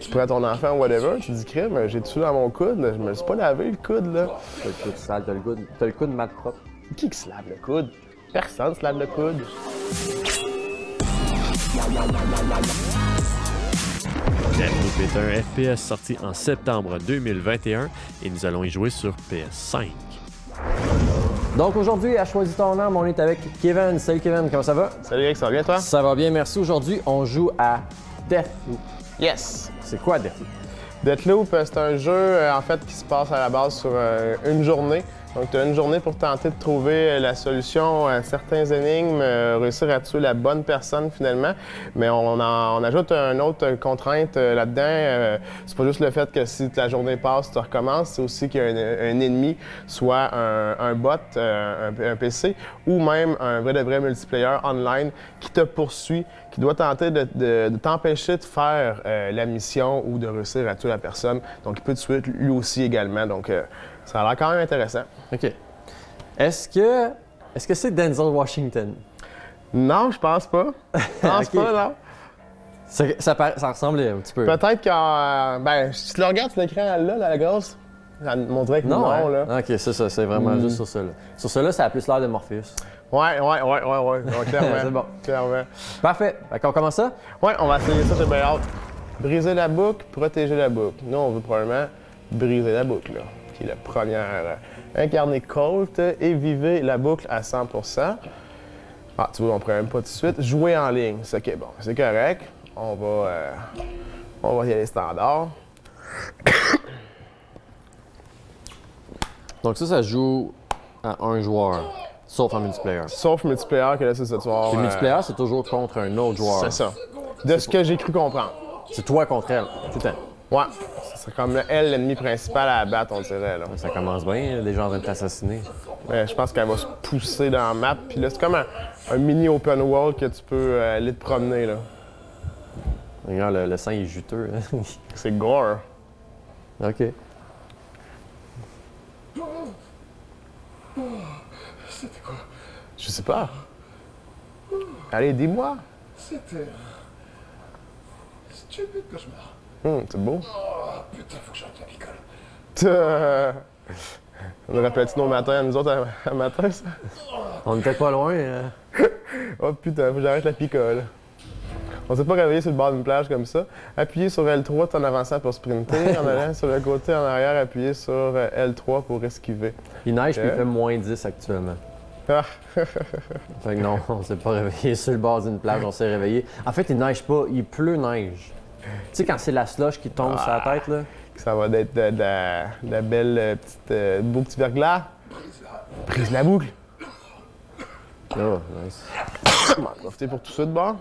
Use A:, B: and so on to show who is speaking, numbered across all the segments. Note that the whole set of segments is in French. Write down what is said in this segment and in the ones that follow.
A: Tu prends ton enfant ou whatever, tu dis crème, j'ai tout dans mon coude, je me suis pas lavé le coude là.
B: T'as le coude sale, t'as le coude mat propre.
A: Qui se lave le coude? Personne se lave le coude.
C: Deathloop est un FPS sorti en septembre 2021 et nous allons y jouer sur PS5.
B: Donc aujourd'hui, à Choisis ton arme, on est avec Kevin. Salut Kevin, comment ça va?
A: Salut Eric, ça va bien toi?
B: Ça va bien, merci. Aujourd'hui, on joue à Deathloop.
A: Yes!
B: C'est quoi Deathloop?
A: Deathloop, c'est un jeu en fait qui se passe à la base sur une journée. Donc, tu as une journée pour tenter de trouver la solution à certains énigmes, réussir à tuer la bonne personne finalement. Mais on ajoute une autre contrainte là-dedans. C'est pas juste le fait que si la journée passe, tu recommences, c'est aussi qu'il y a un ennemi, soit un bot, un PC, ou même un vrai de vrai multiplayer online qui te poursuit, qui doit tenter de t'empêcher de faire la mission ou de réussir à tuer la personne. Donc, il peut te tuer lui aussi également. Donc, ça a l'air quand même intéressant.
B: OK. Est-ce que c'est Denzel Washington?
A: Non, je pense pas. Je pense
B: Ok.
A: pas, non.
B: Ça ressemblait un petit peu.
A: Peut-être que, si tu le regardes sur l'écran là, la grosse, ça me montrait que non,
B: hein?
A: là.
B: OK, c'est ça, c'est vraiment juste sur ça. Là. Sur ça, là, ça a plus l'air de Morpheus.
A: Ouais, clairement.
B: C'est bon.
A: Clairement.
B: Parfait. Fait qu'on commence ça?
A: Ouais, on va essayer ça, j'ai bien hâte. Briser la boucle, protéger la boucle. Nous, on veut probablement briser la boucle, là, qui est la première. Incarner Colt et vivez la boucle à 100%. Ah, tu vois, on prend même pas tout de suite. Jouer en ligne. C'est OK, bon, c'est correct. On va y aller standard.
B: Donc ça se joue à un joueur, sauf en multiplayer.
A: Sauf multiplayer, que là, c'est ça, tu vas avoir,
B: Le multiplayer, c'est toujours contre un autre joueur.
A: c'est ça. De ce que j'ai cru comprendre.
B: C'est toi contre elle, tout le temps.
A: Ouais. C'est comme elle, l'ennemi principal à abattre, on dirait, là.
B: Ça commence bien, les gens en train de t'assassiner.
A: Mais je pense qu'elle va se pousser dans la map. Puis là, c'est comme un mini open world que tu peux aller te promener, là.
B: Regarde, le sang il est juteux. Hein.
A: C'est gore.
B: OK.
D: C'était quoi?
A: Je sais pas. Allez, dis-moi.
D: C'était un stupide cauchemar.
A: C'est beau.
D: Oh putain, faut que j'arrête la picole.
A: On aurait rappelle-tu nos matins à nous autres à matin, ça?
B: On était pas loin.
A: Oh putain, faut que j'arrête la picole. On s'est pas réveillé sur le bord d'une plage comme ça. Appuyez sur L3 tout en avançant pour sprinter. En allant sur le côté en arrière, appuyez sur L3 pour esquiver.
B: Il neige puis il fait moins 10 actuellement.
A: Ah.
B: Fait que non, on s'est pas réveillé sur le bord d'une plage, on s'est réveillé. En fait, il neige pas, il pleut neige. Tu sais, quand c'est la slush qui tombe sur la tête, là?
A: Ça va être de la belle petite beau petit verglas. Brise la boucle.
B: Oh, nice.
A: On va profiter pour tout ça de bord.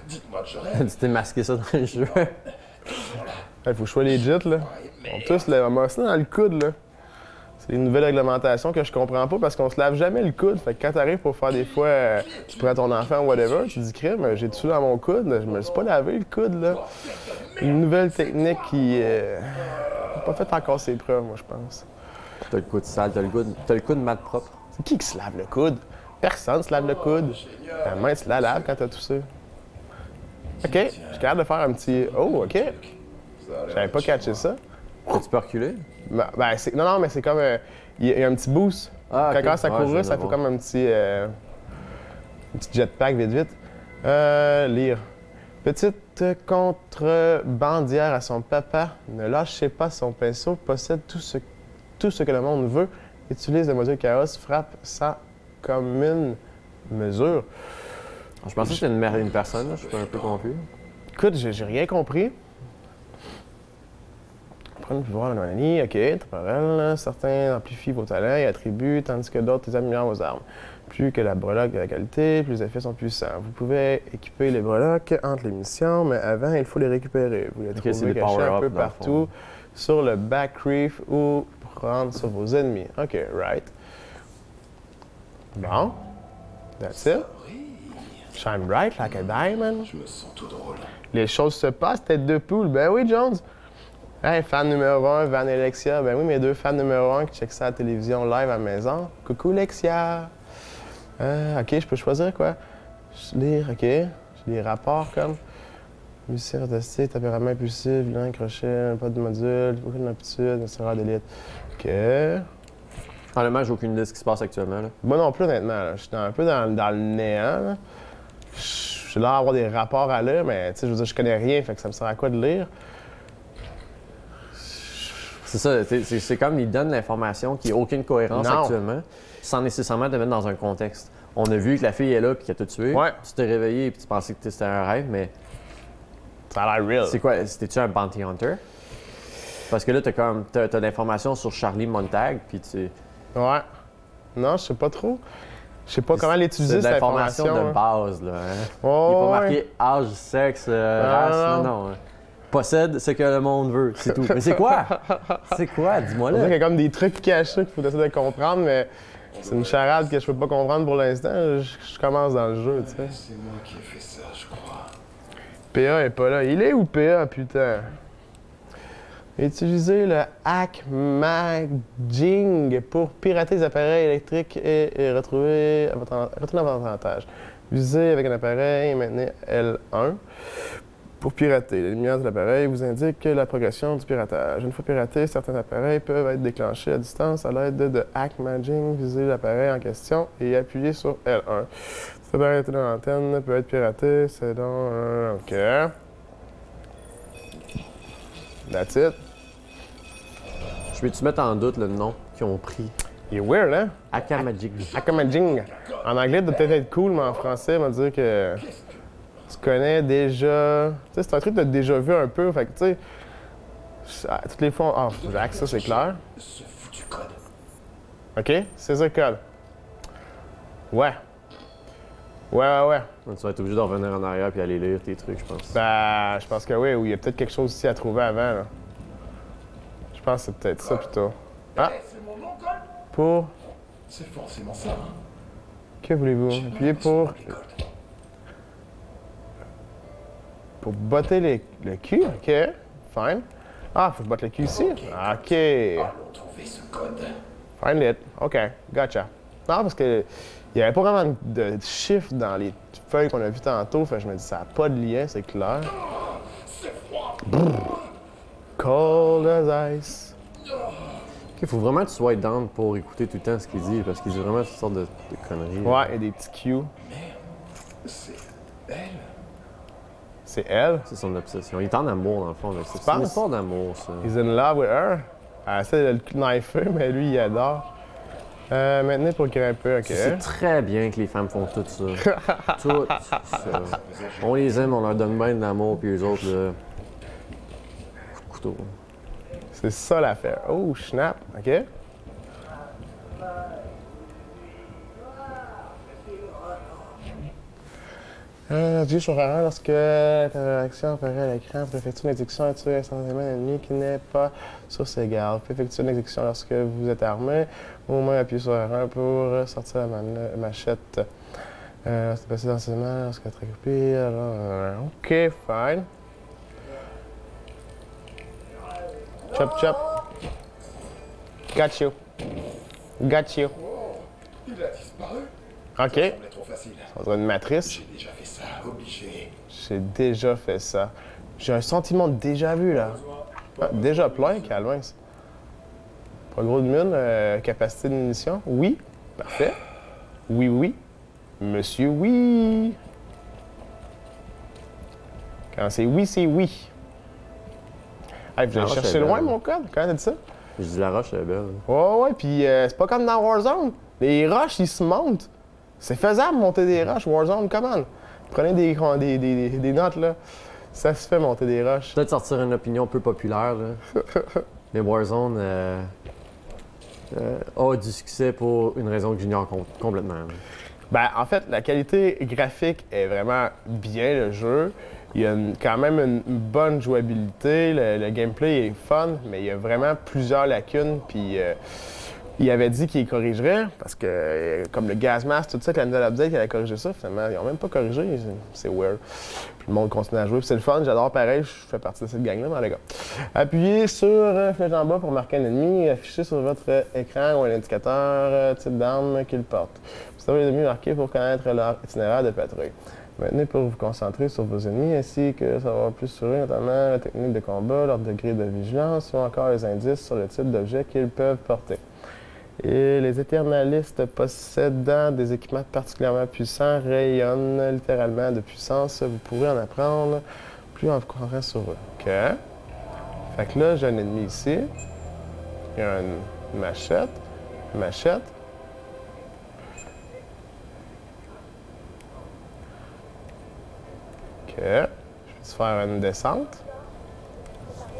D: Dites-moi que je rêve.
B: Tu t'es masqué ça dans le jeu.
A: Il faut que je sois legit, là. On tous le masser dans le coude, là. C'est une nouvelle réglementation que je comprends pas parce qu'on se lave jamais le coude. Fait que quand t'arrives pour faire des fois, tu prends ton enfant ou whatever, tu dis crème, j'ai tout dans mon coude, je me suis pas lavé le coude, là. Une nouvelle technique qui n'a pas fait encore ses preuves, moi, je pense.
B: T'as le coude sale, t'as le coude mat propre.
A: C'est qui se lave le coude? Personne se lave le coude. La main se la lave quand t'as toussé. OK, je suis capable de faire un petit... Oh, OK. J'avais pas catché ça.
B: Tu peux reculer?
A: Ben, non, mais c'est comme... Il y a un petit boost.
B: Ah,
A: Quand
B: ok.
A: on commence à
B: Ouais,
A: courir,
B: je
A: ça
B: viens
A: fait
B: de
A: comme un petit jetpack vite. Lire. Petite contrebandière à son papa. Ne lâchez pas son pinceau. Possède tout ce que le monde veut. Utilise le module chaos. Frappe sans commune mesure.
B: Je pensais que c'était une personne, là. Je suis un peu confus.
A: Écoute, j'ai rien compris. Prendre le pouvoir de l'année, OK, temporel. Certains amplifient vos talents et attributs, tandis que d'autres les améliorent vos armes. Plus que la breloque a la qualité, plus les effets sont puissants. Vous pouvez équiper les breloques entre les missions, mais avant, il faut les récupérer. Vous les
B: c'est
A: trouvez
B: des
A: cachés un
B: power-ups,
A: peu
B: dans le
A: partout, sur le back reef ou prendre sur vos ennemis. OK, right. Bon. That's it. Shine bright like a diamond.
D: Je me sens tout drôle.
A: Les choses se passent, tête de poule. Ben oui, Jones. Hey, fan numéro 1, Van et Lexia. Ben oui, mes deux fans numéro 1 qui checkent ça à la télévision live à la maison. Coucou, Lexia. OK, je peux choisir quoi? Lire, OK. J'ai des rapports comme. Musicien fantastique, tempérament impulsif, vilain, crochet, pas de module, aucune aptitude, un serreur d'élite. OK.
B: Honnêtement, j'ai aucune idée de ce qui se passe actuellement. Là.
A: Moi non plus, honnêtement. Là. Je suis un peu dans le néant. Là. J'ai l'air d'avoir des rapports à lire, mais je veux dire, je connais rien, fait que ça me sert à quoi de lire?
B: C'est ça, c'est comme ils donnent l'information qui n'a aucune cohérence
A: Non.
B: actuellement, sans nécessairement te mettre dans un contexte. On a vu que la fille est là et qu'elle t'a tué.
A: Ouais.
B: Tu t'es réveillé et tu pensais que c'était un rêve, mais
A: Ça a l'air real.
B: c'est quoi? C'était-tu un bounty hunter? Parce que là, t'as l'information sur Charlie Montag, puis tu...
A: Ouais. Non, je sais pas trop. Je sais pas comment l'utiliser,
B: C'est de
A: cette
B: l'information
A: information.
B: de
A: hein.
B: base, là. Hein?
A: Oh,
B: Il n'est pas
A: ouais.
B: marqué âge, sexe, race, non. Hein. Possède ce que le monde veut, c'est tout. Mais c'est quoi? C'est quoi? Dis-moi
A: On dirait qu'il y
B: là.
A: a comme des trucs cachés qu'il faut essayer de comprendre, mais c'est une charade que je peux pas comprendre pour l'instant. Je commence dans le jeu, tu sais.
D: C'est moi qui ai fait ça, je crois.
A: PA est pas là. Il est où PA, putain? Utilisez le hackmaging pour pirater les appareils électriques et retourner à votre avantage. Visez avec un appareil et maintenez L1 pour pirater. Les lumières de l'appareil vous indiquent la progression du piratage. Une fois piratés, certains appareils peuvent être déclenchés à distance à l'aide de hackmaging. Visez l'appareil en question et appuyez sur L1. Cet appareil dans l'antenne peut être piraté. C'est donc OK. That's it.
B: Je vais-tu mettre en doute le nom qu'ils ont pris?
A: Il est weird, hein?
B: Akamagic.
A: Hackmaging. En anglais, ça doit peut-être être cool, mais en français, on va dire que tu connais déjà. Tu sais, c'est un truc que tu as déjà vu un peu. Fait que, tu sais, toutes les fois. Ah, Jack, ça, c'est clair.
D: Ce foutu code.
A: OK? C'est ça le code. Ouais. Ouais.
B: Tu vas être obligé de revenir en arrière puis aller lire tes trucs, je pense.
A: Ben, je pense que oui, ou il y a peut-être quelque chose ici à trouver avant, là. Je pense que c'est peut-être ça plutôt. Ah,
D: C'est mon nom, code?
A: pour.
D: C'est forcément ça, hein?
A: Que voulez-vous? Appuyez pour.
D: Les codes.
A: Pour botter le cul? OK. Fine. Ah, faut que je botte le cul ici? OK.
D: Allons trouver ce code.
A: Find it. OK. Gotcha. Non, parce que il n'y avait pas vraiment de chiffres dans les feuilles qu'on a vues tantôt. Fait que je me dis, ça n'a pas de lien, c'est clair.
D: C'est froid.
A: Cold as ice.
B: Il faut vraiment que tu sois down pour écouter tout le temps ce qu'il dit, parce qu'il dit vraiment toutes sortes de conneries.
A: Ouais, et des petits cues.
D: C'est elle.
A: C'est elle.
B: C'est son obsession. Il est en amour, dans le fond. C'est une
A: penses?
B: histoire d'amour, ça.
A: He's in love with her. Elle essaie de le knifer, mais lui, il adore. Maintenant, pour grimper, OK.
B: C'est très bien que les femmes font tout ça. Tout ça. On les aime, on leur donne bien de l'amour, puis les autres, là, coup de couteau.
A: C'est ça l'affaire. Oh, snap. OK. Appuyez sur R1 lorsque l'interaction apparaît à l'écran pour effectuer une exécution et tuer instantanément l'ennemi qui n'est pas sur ses gardes. Vous pouvez effectuer une exécution lorsque vous êtes armé. Au moins, appuyez sur R1 pour sortir la machette. C'est passé dans ses mains lorsque être occupé. Alors, OK, fine. Chop, chop. Got you. Got you.
D: Il a disparu.
A: OK.
D: C'est trop facile.
A: On dirait une matrice.
D: J'ai déjà fait ça, obligé.
A: J'ai déjà fait ça. J'ai un sentiment de déjà vu, là. Ah, déjà plein, Calvinx. Pas gros de mine, capacité de munitions. Oui. Parfait. Oui, oui. Monsieur, oui. Quand c'est oui, c'est oui. Hey, vous
B: La
A: allez
B: roche
A: chercher
B: est
A: loin,
B: belle.
A: mon code? Quand t'as dit ça?
B: Je dis la roche, elle est belle.
A: Ouais, puis c'est pas comme dans Warzone. Les roches, ils se montent. C'est faisable, monter des roches. Warzone, comment? Prenez des notes, là. Ça se fait, monter des roches.
B: Peut-être sortir une opinion peu populaire, là. Mais Warzone a du succès pour une raison que j'ignore complètement. Là.
A: Ben, en fait, la qualité graphique est vraiment bien, le jeu. Il y a quand même une bonne jouabilité. Le gameplay est fun, mais il y a vraiment plusieurs lacunes. Puis il avait dit qu'il corrigerait, parce que comme le Gas Mask, tout ça, avec la nouvelle update, il allait corriger ça. Finalement, ils n'ont même pas corrigé. C'est weird. Puis le monde continue à jouer. Puis c'est le fun, j'adore pareil. Je fais partie de cette gang-là, mais les gars. Appuyez sur flèche en bas pour marquer un ennemi. Affichez sur votre écran ou un indicateur type d'arme qu'il porte. Vous savez les ennemis marqués pour connaître leur itinéraire de patrouille. Maintenez pour vous concentrer sur vos ennemis ainsi que savoir plus sur eux, notamment la technique de combat, leur degré de vigilance ou encore les indices sur le type d'objet qu'ils peuvent porter. Et les éternalistes possédant des équipements particulièrement puissants rayonnent littéralement de puissance. Vous pourrez en apprendre plus en vous concentrant sur eux. OK. Fait que là, j'ai un ennemi ici. Il y a une machette. Une machette. OK. Je peux faire une descente?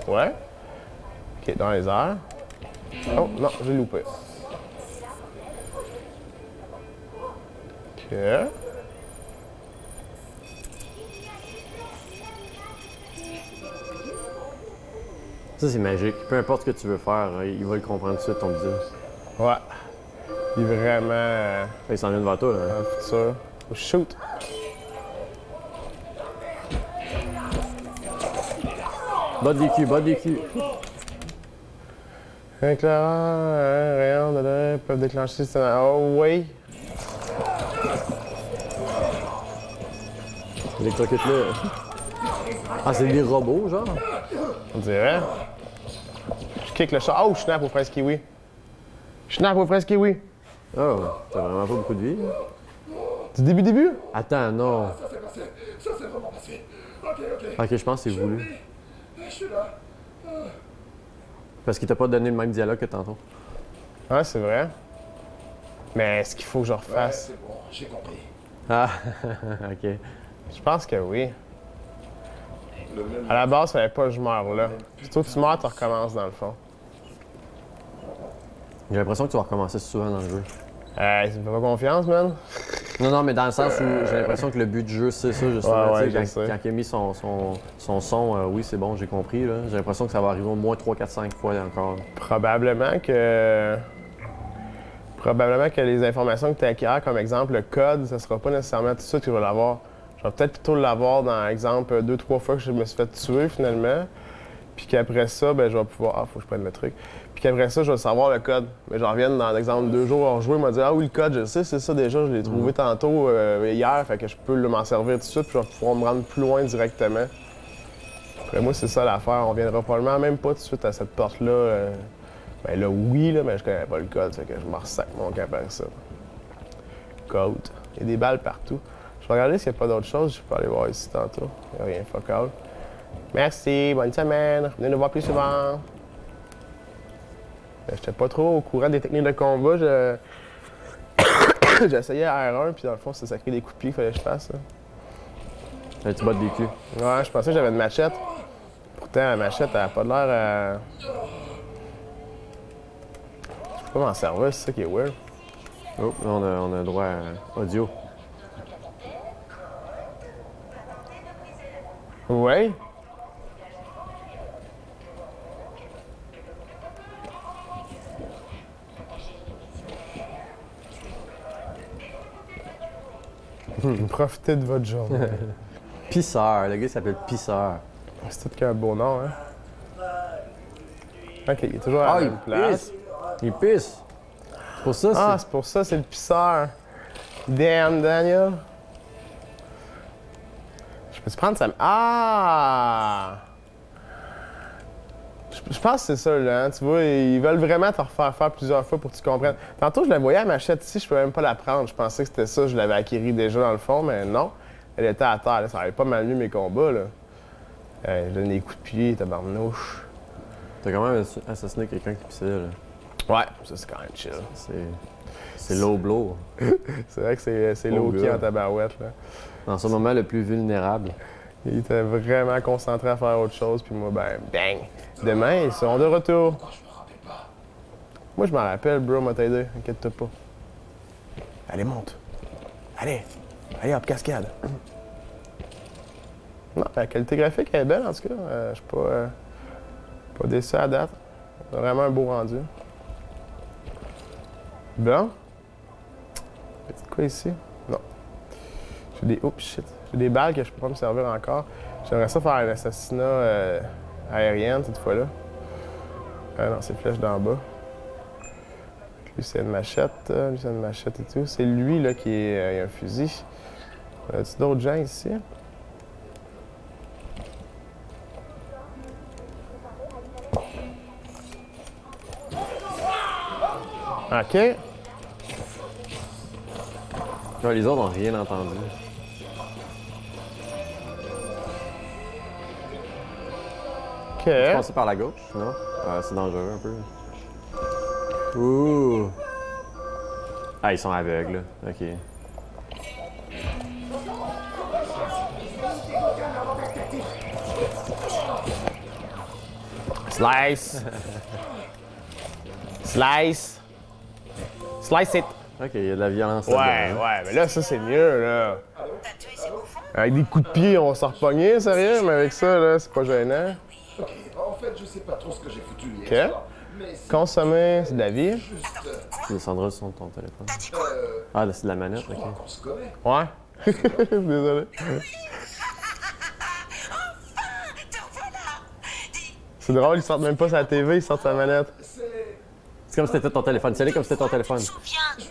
A: Ouais. OK, dans les airs. Oh, non, j'ai loupé. OK.
B: Ça, c'est magique. Peu importe ce que tu veux faire, il va le comprendre tout de suite, ton business.
A: Ouais. Il est vraiment
B: Il s'en vient devant toi, là.
A: dans le futur. Oh, shoot!
B: Bas des culs, bas des culs.
A: Éclairant, un rayon de l'air peuvent déclencher le système. Oh oui!
B: Électrocute-le. Ah, c'est des robots, genre?
A: On dirait. Je kick le chat. Oh, je snap aux fraises kiwi. Je snap aux fraises kiwi.
B: Oh, t'as vraiment pas beaucoup de vie. Hein?
A: Du début?
B: Attends, non.
D: Ça s'est vraiment passé. Ok.
B: Ok, je pense que c'est voulu.
D: Je suis là.
B: Parce qu'il t'a pas donné le même dialogue que tantôt.
A: Ouais, c'est vrai. Mais est-ce qu'il faut que je
D: Ouais,
A: refasse?
D: c'est bon, j'ai compris.
B: Ah, ok.
A: Je pense que oui.
D: Le même.
A: À la base, il fallait pas que je meure là. Si toi tu meurs, tu recommences dans le fond.
B: J'ai l'impression que tu vas recommencer souvent dans le jeu.
A: Tu me fais pas confiance, man?
B: Non, non, mais dans le sens où j'ai l'impression que le but du jeu, c'est ça, justement.
A: Ouais,
B: Tu sais,
A: je sais.
B: quand il a mis son son, oui, c'est bon, j'ai compris. Là. J'ai l'impression que ça va arriver au moins 3, 4, 5 fois encore.
A: Probablement que les informations que tu acquiers, comme exemple le code, ça sera pas nécessairement tout de suite que je vais l'avoir. Je vais peut-être plutôt l'avoir dans, exemple, 2-3 fois que je me suis fait tuer finalement. Puis qu'après ça, ben, je vais pouvoir. Ah, faut que je prenne le truc. Puis qu'après ça, je vais savoir le code. Mais j'en reviens dans l'exemple 2 jours à rejouer, il m'a dit ah oui, le code, je sais, c'est ça déjà, je l'ai trouvé tantôt hier, fait que je peux m'en servir tout de suite, puis je vais pouvoir me rendre plus loin directement. Après moi, c'est ça l'affaire. On viendra probablement même pas tout de suite à cette porte-là. Ben là, oui, là, mais je connais pas le code, fait que je me ressac mon camp avec ça. Code. Il y a des balles partout. Je vais regarder s'il n'y a pas d'autre chose. Je peux aller voir ici tantôt. Il n'y a rien, fuck all. Merci, bonne semaine. Venez nous voir plus souvent. Je n'étais pas trop au courant des techniques de combat. J'essayais R1, puis dans le fond, c'est sacré des coups de pied qu'il fallait que je fasse.
B: Là, tu bottes des culs.
A: Ouais, je pensais que j'avais une machette. Pourtant, la machette, elle n'a pas l'air. Je peux pas m'en servir, c'est ça qui est weird.
B: Oh, là, on a droit à audio.
A: Ouais. Profitez de votre journée.
B: Pisseur, le gars il s'appelle Pisseur.
A: C'est tout qu'un beau nom, hein? Ok, il est toujours à la même place.
B: Il pisse! C'est pour ça,
A: Ah, c'est pour ça, c'est le pisseur. Damn, Daniel. Je peux-tu prendre ça? Ah! Je pense que c'est ça, là. Hein? Tu vois, ils veulent vraiment te refaire faire plusieurs fois pour que tu comprennes. Tantôt, je la voyais à ma machette ici, je peux même pas la prendre. Je pensais que c'était ça, je l'avais acquérie déjà dans le fond, mais non. Elle était à terre, là. Ça avait pas mal mieux mes combats, là. Je donne des coups de pied, tabarnouche.
B: T'as quand même assassiné quelqu'un qui pissait, là.
A: Ouais, ça c'est quand même chill.
B: C'est low blow.
A: C'est vrai que c'est
B: Oh,
A: low-key
B: gars.
A: en tabarouette, là.
B: Dans ce moment le plus vulnérable.
A: Il était vraiment concentré à faire autre chose, puis moi, ben, bang! Demain, ils seront de retour.
D: Oh, je me rappelle pas.
A: Moi, je m'en rappelle, bro, m'a t'aider, inquiète-toi pas. Allez, monte. Allez, allez, hop, cascade. Non, la qualité graphique elle est belle, en tout cas. Je suis pas déçu à date. Vraiment un beau rendu. Bon. Petit quoi ici? Non. J'ai des... Oups, shit. J'ai des balles que je peux pas me servir encore. J'aimerais ça faire un assassinat aérien cette fois-là. Ah non, c'est flèche d'en bas. Lui, c'est une machette. Lui, c'est une machette et tout. C'est lui, là, qui est... il a un fusil. Y a-t-il d'autres gens ici? OK.
B: Ouais, les autres n'ont rien entendu.
A: OK.
B: Passer par la gauche, non? C'est dangereux un peu. Ouh! Ah, ils sont aveugles, là. OK.
A: Slice! Slice! Slice it!
B: OK, il y a de la violence
A: Ouais,
B: là-dedans, hein.
A: ouais, mais là, ça, c'est mieux, là. Avec des coups de pied, on s'en repogner, sérieux, mais avec ça, là, c'est pas gênant.
D: Ok, en fait, je sais pas trop ce que j'ai foutu
A: OK.
D: hier soir, mais c'est
A: Consommer, c'est de la vie.
D: juste...
B: Tu descendras le son de ton téléphone. Ah, là, c'est de la manette,
D: je
B: OK.
D: crois qu'on se connaît.
A: Ouais. Désolé. C'est drôle, ils sortent même pas sa TV, ils sortent sa manette.
B: C'est comme si c'était ton téléphone. C'est comme si c'était ton téléphone.
D: Je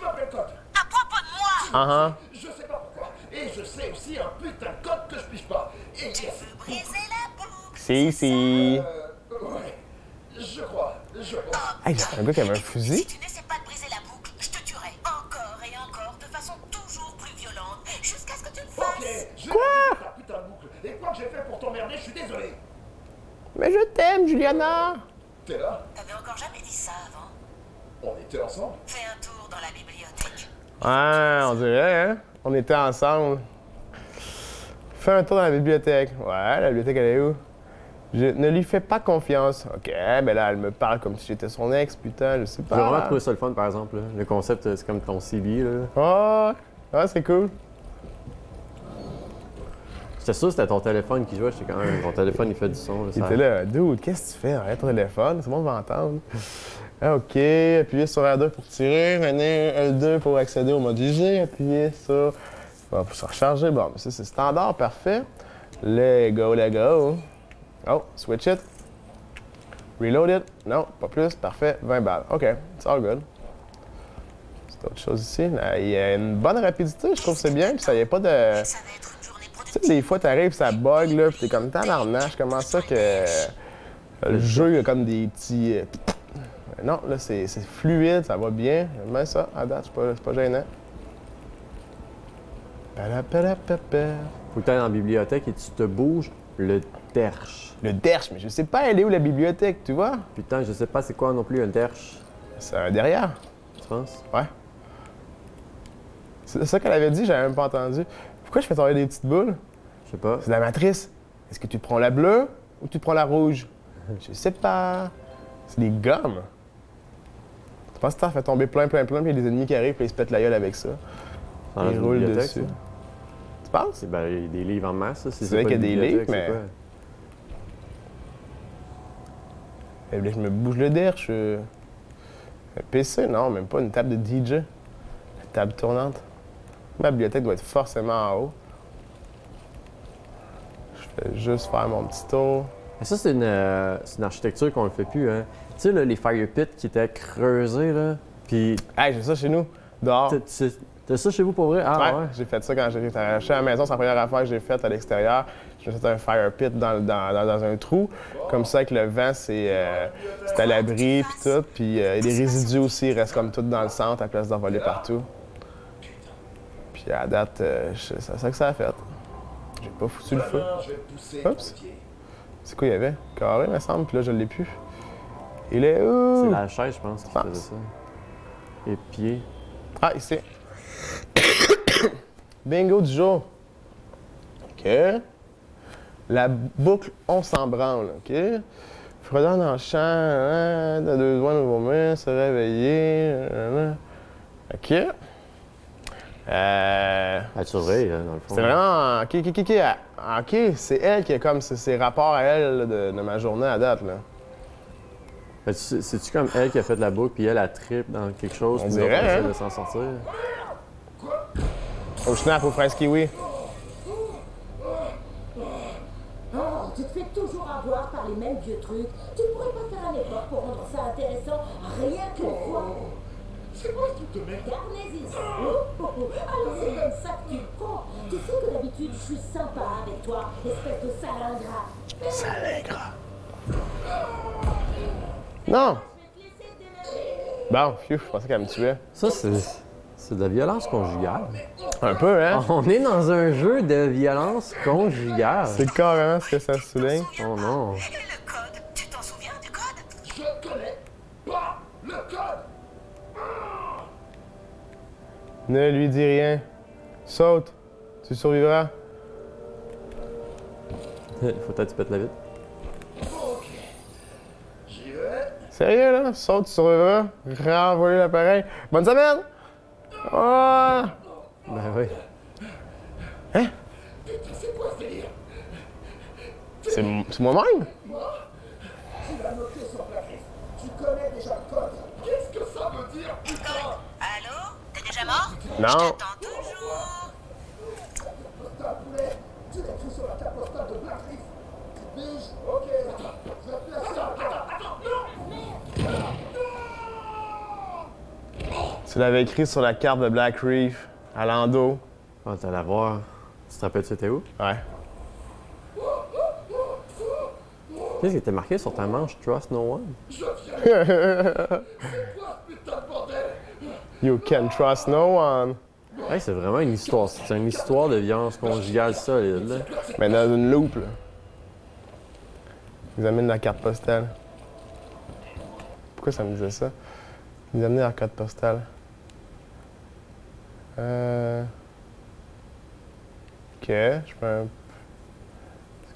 D: m'appelle Code.
E: À propos de moi,
A: Ah
D: Je sais pas pourquoi. Et je sais aussi un putain de code que je pige pas. Et...
E: tu veux briser la boucle.
A: Si.
D: ouais. Je crois.
A: Hey, c'est un gars qui avait un
E: Si
A: fusil.
E: tu n'essaies pas de briser la boucle, je te tuerai encore et encore de façon toujours plus violente jusqu'à ce que tu le
D: Ok,
E: fasses.
D: je quoi ta putain de boucle. Et quoi que j'ai fait pour t'emmerder, je suis désolé.
A: Mais je t'aime, Juliana.
D: T'es là?
E: T'avais encore jamais dit ça avant.
D: On était ensemble?
E: Fais un tour dans la bibliothèque.
A: Ouais, on dirait, hein? On était ensemble. Fais un tour dans la bibliothèque. Ouais, la bibliothèque, elle est où? Je ne lui fais pas confiance. OK, ben là, elle me parle comme si j'étais son ex, putain, je sais
B: J'ai vraiment
A: pas.
B: trouvé ça le fun, par exemple. Là. Le concept, c'est comme ton CB, là.
A: Ouais, c'est cool.
B: J'étais sûr que c'était ton téléphone qui jouait. J'étais quand même, ton téléphone, il fait du son. Là,
A: Il
B: ça-
A: était là, dude, qu'est-ce que tu fais? Arrête ton téléphone, c'est bon de m'entendre. Ah, OK, appuyez sur R2 pour tirer, venez L2 pour accéder au mode UG, appuyez sur... Bon, pour se recharger, bon, mais ça c'est standard, parfait. Let go, let go. Oh, switch it. Reload it. Non, pas plus, parfait, 20 balles. OK, it's all good. C'est autre chose ici. Là, il y a une bonne rapidité, je trouve que c'est bien, puis ça y a pas de...
E: Ça va être une journée
A: Tu
E: productive.
A: sais, des fois, t'arrives, ça bug, là, pis t'es comme tabarnache. Comment ça que le jeu a comme des petits. Non, là, c'est fluide, ça va bien. J'aime bien ça, à date, c'est pas gênant. Parapapapapa.
B: Faut que tu ailles dans la bibliothèque et tu te bouges le derche.
A: Le derche, mais je sais pas, elle est où la bibliothèque, tu vois?
B: Putain, je sais pas c'est quoi non plus un derche.
A: C'est un derrière.
B: Tu penses?
A: Ouais. C'est ça qu'elle avait dit, j'avais même pas entendu. Pourquoi je fais tomber des petites boules?
B: Je sais pas.
A: C'est la matrice. Est-ce que tu prends la bleue ou tu prends la rouge? Je sais pas. C'est des gommes. Tu penses que t'en fais tomber plein, puis il y a des ennemis qui arrivent, puis ils se pètent la gueule avec ça.
B: Dans la
A: Ils roulent
B: bibliothèque,
A: dessus.
B: ça.
A: Tu penses?
B: C'est, ben, il y a des livres en masse, ça.
A: C'est vrai
B: pas
A: qu'il y a
B: une
A: des
B: bibliothèque,
A: livres,
B: c'est
A: Eh bien, je me bouge le derche. Un PC, non, même pas une table de DJ. Une table tournante. Ma bibliothèque doit être forcément en haut. Je vais juste faire mon petit tour.
B: Mais ça, c'est une architecture qu'on ne fait plus, hein. Tu sais, là, les fire pits qui étaient creusés, là. Puis,
A: Hey, j'ai ça chez nous, dehors.
B: t'as ça chez vous pour vrai? Ah, ouais.
A: J'ai fait ça quand j'ai acheté à la maison. C'est la première affaire que j'ai faite à l'extérieur. Je me suis fait un fire pit dans un trou. Comme ça, avec le vent, c'est à l'abri, puis tout. Puis les résidus aussi restent comme tout dans le centre à la place d'envoler partout. Puis à date, c'est ça que ça a fait. J'ai pas foutu le feu.
D: Alors, je vais te pousser,
A: Oups.
D: pompier.
A: C'est quoi il y avait? Carré, me semble, puis là, je l'ai plus. Il est où?
B: C'est la chaise, je pense, qui
A: pense.
B: faisait ça. Et pieds.
A: Ah, ici. Bingo du jour. OK. La boucle, on s'en branle, OK? Fredon dans le champ, t'as 2 doigts de vomir, se réveiller, OK.
B: Elle surveille, là, dans le fond.
A: C'est vraiment... OK, c'est elle qui a comme ses rapports à elle là, de ma journée à date, là.
B: C'est-tu comme elle qui a fait la boucle, puis elle tripe dans quelque chose,
A: On
B: puis
A: dirait,
B: nous autres, on essaie
A: hein?
B: de s'en sortir?
A: Au snap, aux fraises kiwi.
F: Oh, tu te fais toujours avoir par les mêmes vieux trucs. Tu pourrais pas faire un effort pour rendre ça intéressant, rien que le fois.
D: C'est moi qui te merde.
F: Carnésis. Alors c'est comme ça que tu le prends. Tu sais que d'habitude, je suis sympa avec toi, espèce de sale ingrat.
A: Sale ingrat. Non! Bon, phew, je pensais qu'elle me tuait.
B: Ça, c'est de la violence conjugale.
A: Un peu, hein?
B: On est dans un jeu de violence conjugale.
A: C'est carrément ce que ça souligne.
B: Oh non.
E: Et le code, tu t'en souviens du code?
D: Je connais pas le code.
A: Ne lui dis rien. Saute. Tu survivras.
B: Faut peut-être que tu pètes la vitre.
D: Ok. J'y vais.
A: Sérieux, là? Saute, tu survivras. Renvoyer l'appareil. Bonne semaine! Oh!
B: Ben oui.
A: Hein?
D: Putain, c'est quoi ce délire?
A: C'est moi-même?
D: Tu l'as noté sur la liste. Tu connais déjà le code. Qu'est-ce que ça veut dire, putain?
E: Allô? T'es déjà mort?
A: Non.
E: Je t'attends toujours.
D: Postale, poulet. Tu l'écris sur la carte postale de Black Reef. Tu piges? Ok. Attends, je vais placer un code. Attends, non!
A: Tu l'avais écrit sur la carte de Black Reef, à Lando.
B: Ah, t'allais voir. Tu te rappelles, c'était où?
A: Ouais.
B: Qu'est-ce qui était marqué sur ta manche? Trust no one?
D: Je viens. C'est quoi ce putain de bordel?
A: You can trust no one.
B: Hey, c'est vraiment une histoire. C'est une histoire de violence conjugale solide, là.
A: Mais dans une loupe, là. Examine la carte postale. Pourquoi ça me disait ça? Examiner la carte postale. Ok, je peux un...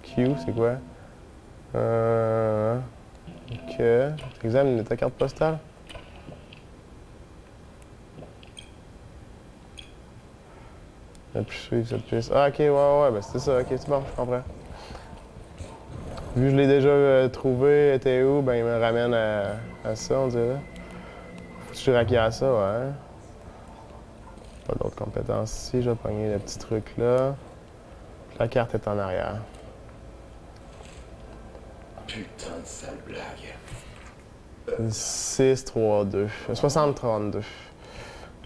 A: Q, c'est quoi? Ok. Examine ta carte postale. Puis suivre cette piste. Ah, ok, ouais, ben c'était ça, ok, c'est bon, je comprends. Vu que je l'ai déjà trouvé, était où, ben il me ramène à ça, on dirait. Faut que je requière ça, ouais. Pas d'autres compétences ici, je vais pogner le petit truc là. La carte est en arrière.
D: Putain de sale blague.
A: 6, 3, 2. 60, 32.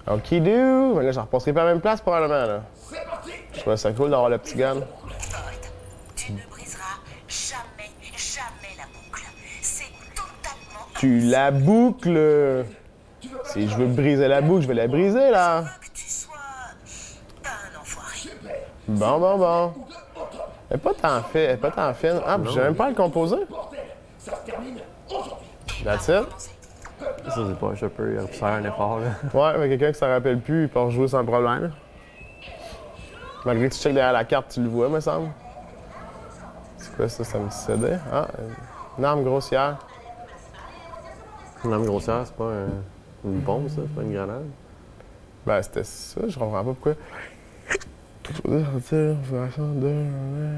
A: Ok, do! Mais là, j'en repasserai pas à la même place probablement, là.
D: C'est parti!
A: Je trouve ça cool d'avoir le petit gun.
E: Ford, tu ne briseras jamais la boucle. C'est totalement...
A: Tu la boucles! Si je veux briser la boucle, je vais la briser, là.
E: Je veux que tu sois... un enfoiré.
A: Bon. Elle est pas tant fine. Ah, puis j'ai même pas à le composer.
D: Ça se termine aujourd'hui.
A: That's it.
B: Ça, c'est pas un chopper. Il faire un effort, là.
A: Ouais, mais quelqu'un qui s'en rappelle plus, il peut rejouer sans problème. Malgré que tu checkes derrière la carte, tu le vois, me semble. C'est quoi ça? Ça me cédait? Ah, une arme grossière.
B: Une arme grossière, c'est pas une bombe, ça? C'est pas une grenade?
A: Ben, c'était ça, je comprends pas pourquoi.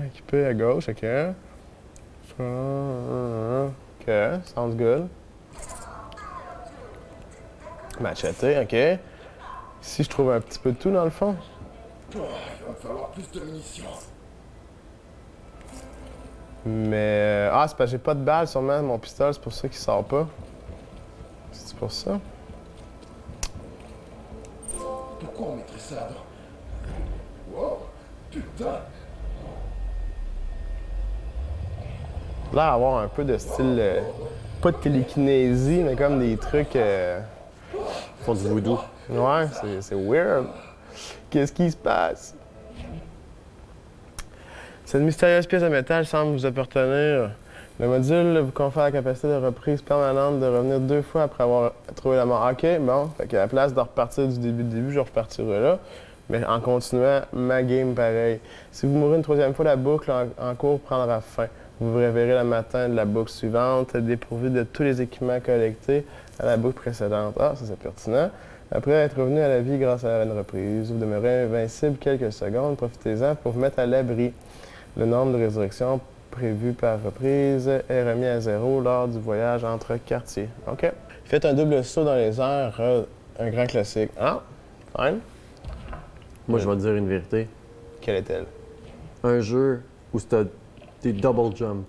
A: Équipé à gauche, ok. Ok, sounds good. Macheté, ok. Ici, je trouve un petit peu de tout dans le fond.
D: Il va me falloir plus de munitions.
A: Mais. Ah, c'est parce que j'ai pas de balles sûrement, mon pistolet, c'est pour ça qu'il sort pas. C'est pour ça?
D: Pourquoi on mettrait ça là-dedans? Wow! Putain!
A: Là, avoir un peu de style. Pas de télékinésie, mais comme des trucs.
B: Ils font du voodoo.
A: Ouais, c'est weird. Qu'est-ce qui se passe? Cette mystérieuse pièce de métal semble vous appartenir. Le module vous confère la capacité de reprise permanente de revenir 2 fois après avoir trouvé la mort. OK, bon. Fait qu'à la place de repartir du début, je repartirai là. Mais en continuant ma game pareil. Si vous mourrez une 3e fois, la boucle en cours prendra fin. Vous vous réveillerez le matin de la boucle suivante, dépourvu de tous les équipements collectés à la boucle précédente. Ah, ça c'est pertinent. Après être revenu à la vie grâce à une reprise, vous demeurez invincible quelques secondes. Profitez-en pour vous mettre à l'abri. Le nombre de résurrections prévu par reprise est remis à 0 lors du voyage entre quartiers. OK. Faites un double saut dans les airs, un grand classique. Ah, fine.
B: Moi, je vais te dire une vérité.
A: Quelle est-elle?
B: Un jeu où c'est des double jump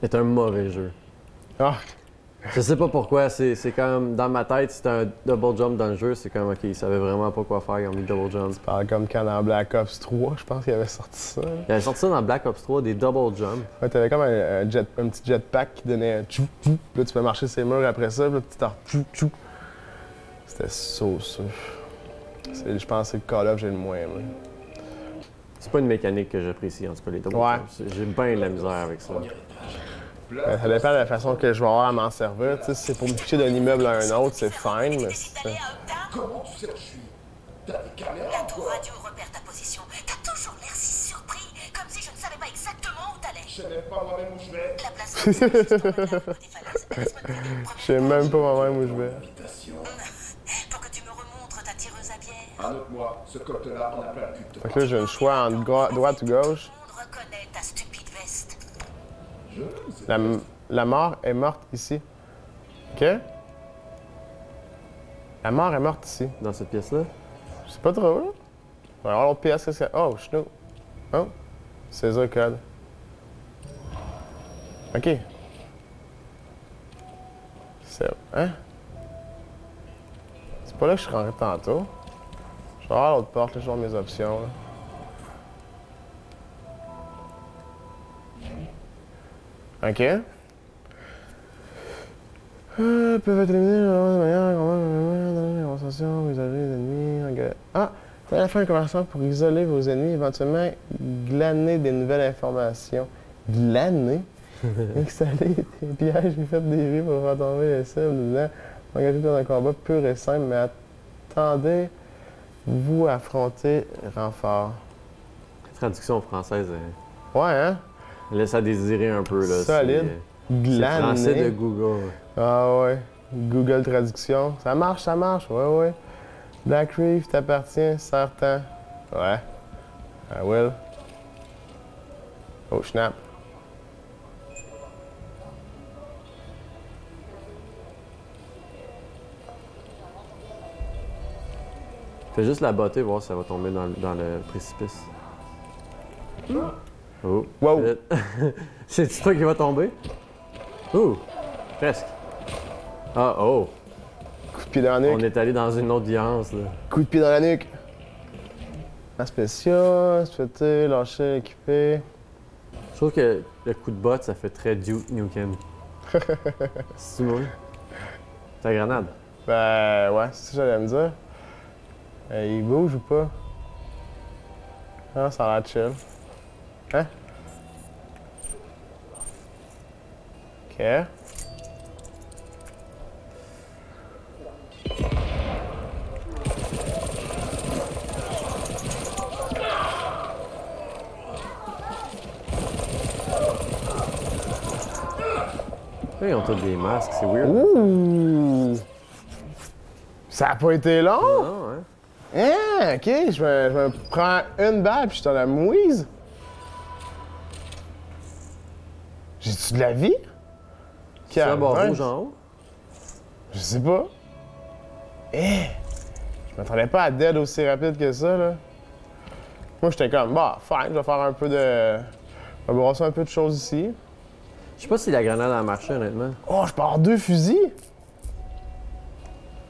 B: est un mauvais jeu.
A: Ah,
B: Je sais pas pourquoi, c'est comme dans ma tête, c'était un double jump dans le jeu, c'est comme ok, ils savaient vraiment pas quoi faire, ils ont mis double jump.
A: Parle comme quand dans Black Ops 3, je pense qu'il avait sorti ça.
B: Ils avaient sorti ça dans Black Ops 3, des double jump.
A: Ouais, t'avais comme un petit jetpack qui donnait un tchou tchou. Puis là, tu peux marcher ces murs après ça, puis là, tu t'en tchou tchou. C'était sauce. Je pense que c'est le Call of j'ai le moins aimé.
B: C'est pas une mécanique que j'apprécie, en tout cas, les double
A: Ouais.
B: jumps. J'ai bien de la misère avec ça.
A: Ça dépend de la façon que je vais avoir à m'en servir. Tu sais, si c'est pour me picher d'un immeuble à un autre, c'est fine, mais
E: C'est allé à Uptown?
D: Comment tu sais que je suis? T'as des
E: La
D: caméras ou
E: tour
D: quoi?
E: radio repère ta position. T'as toujours l'air si surpris, comme si je ne savais pas exactement où t'allais.
D: Je sais même pas moi-même où je vais.
E: La place est juste au regard des falaises. Laisse-moi te donner une
A: je sais même pas moi-même où je vais.
D: Invitation.
E: Pour que tu me remontres ta tireuse à bière.
D: Annote-moi, ce cocktail-là, on a plein le cul de
A: Fait que là, j'ai le choix entre droite ou gauche.
E: Tout le monde reconnaît ta stupide veste.
A: La mort est morte ici. OK? La mort est morte ici.
B: Dans cette pièce-là?
A: Je sais pas trop, là. On va voir l'autre pièce, qu'est-ce que... Oh, chnou. Oh, c'est ça le code. OK. C'est... Hein? C'est pas là que je suis rentré tantôt. Je vais voir l'autre porte, là, je vais voir mes options, là. OK. Peuvent être éliminés de manière dans les conversations pour isoler les ennemis. Ah! Vous allez faire une conversation pour isoler vos ennemis, éventuellement glaner des nouvelles informations. Glaner? Installer des pièges et faites des rues pour faire tomber les cibles dedans. Engagez dans un combat pur et simple, mais attendez-vous à affronter renfort.
B: La traduction française,
A: Ouais, hein?
B: laisse à désirer un peu. Là.
A: Solide.
B: C'est français de
A: Glaner.
B: Google.
A: Ah ouais. Google Traduction. Ça marche, ça marche. Ouais, ouais. Black Reef t'appartient, certain. Ouais. I will. Oh, snap.
B: Fais juste la botter, voir si ça va tomber dans le précipice. Oh.
A: Wow.
B: Shit. C'est toi qui va tomber? Ouh. Presque. Ah, oh.
A: Coup de pied dans la
B: On
A: nuque.
B: est allé dans une audience, là.
A: Coup de pied dans la nuque. La spécial, souhaité, lâcher, équipé.
B: Je trouve que le coup de botte, ça fait très Duke Nukem. C'est moi. Ta grenade.
A: Ben, ouais, c'est ça que j'allais me dire. Il bouge ou pas? Ah, ça a l'air chill. Hein? OK.
B: Ils ont tous des masques, c'est weird.
A: Ouh! Ça a pas été long?
B: Non, hein?
A: Hein? OK, je me prends une balle puis je t'en la mouise. J'ai-tu de la vie?
B: C'est un bord
A: Calvaire.
B: rouge en haut?
A: Je sais pas. Eh! Je m'attendais pas à dead aussi rapide que ça, là. Moi, j'étais comme, bah, fine, je vais faire un peu de... Je vais brosser un peu de choses ici.
B: Je sais pas si la grenade a marché, honnêtement.
A: Oh, je pars 2 fusils!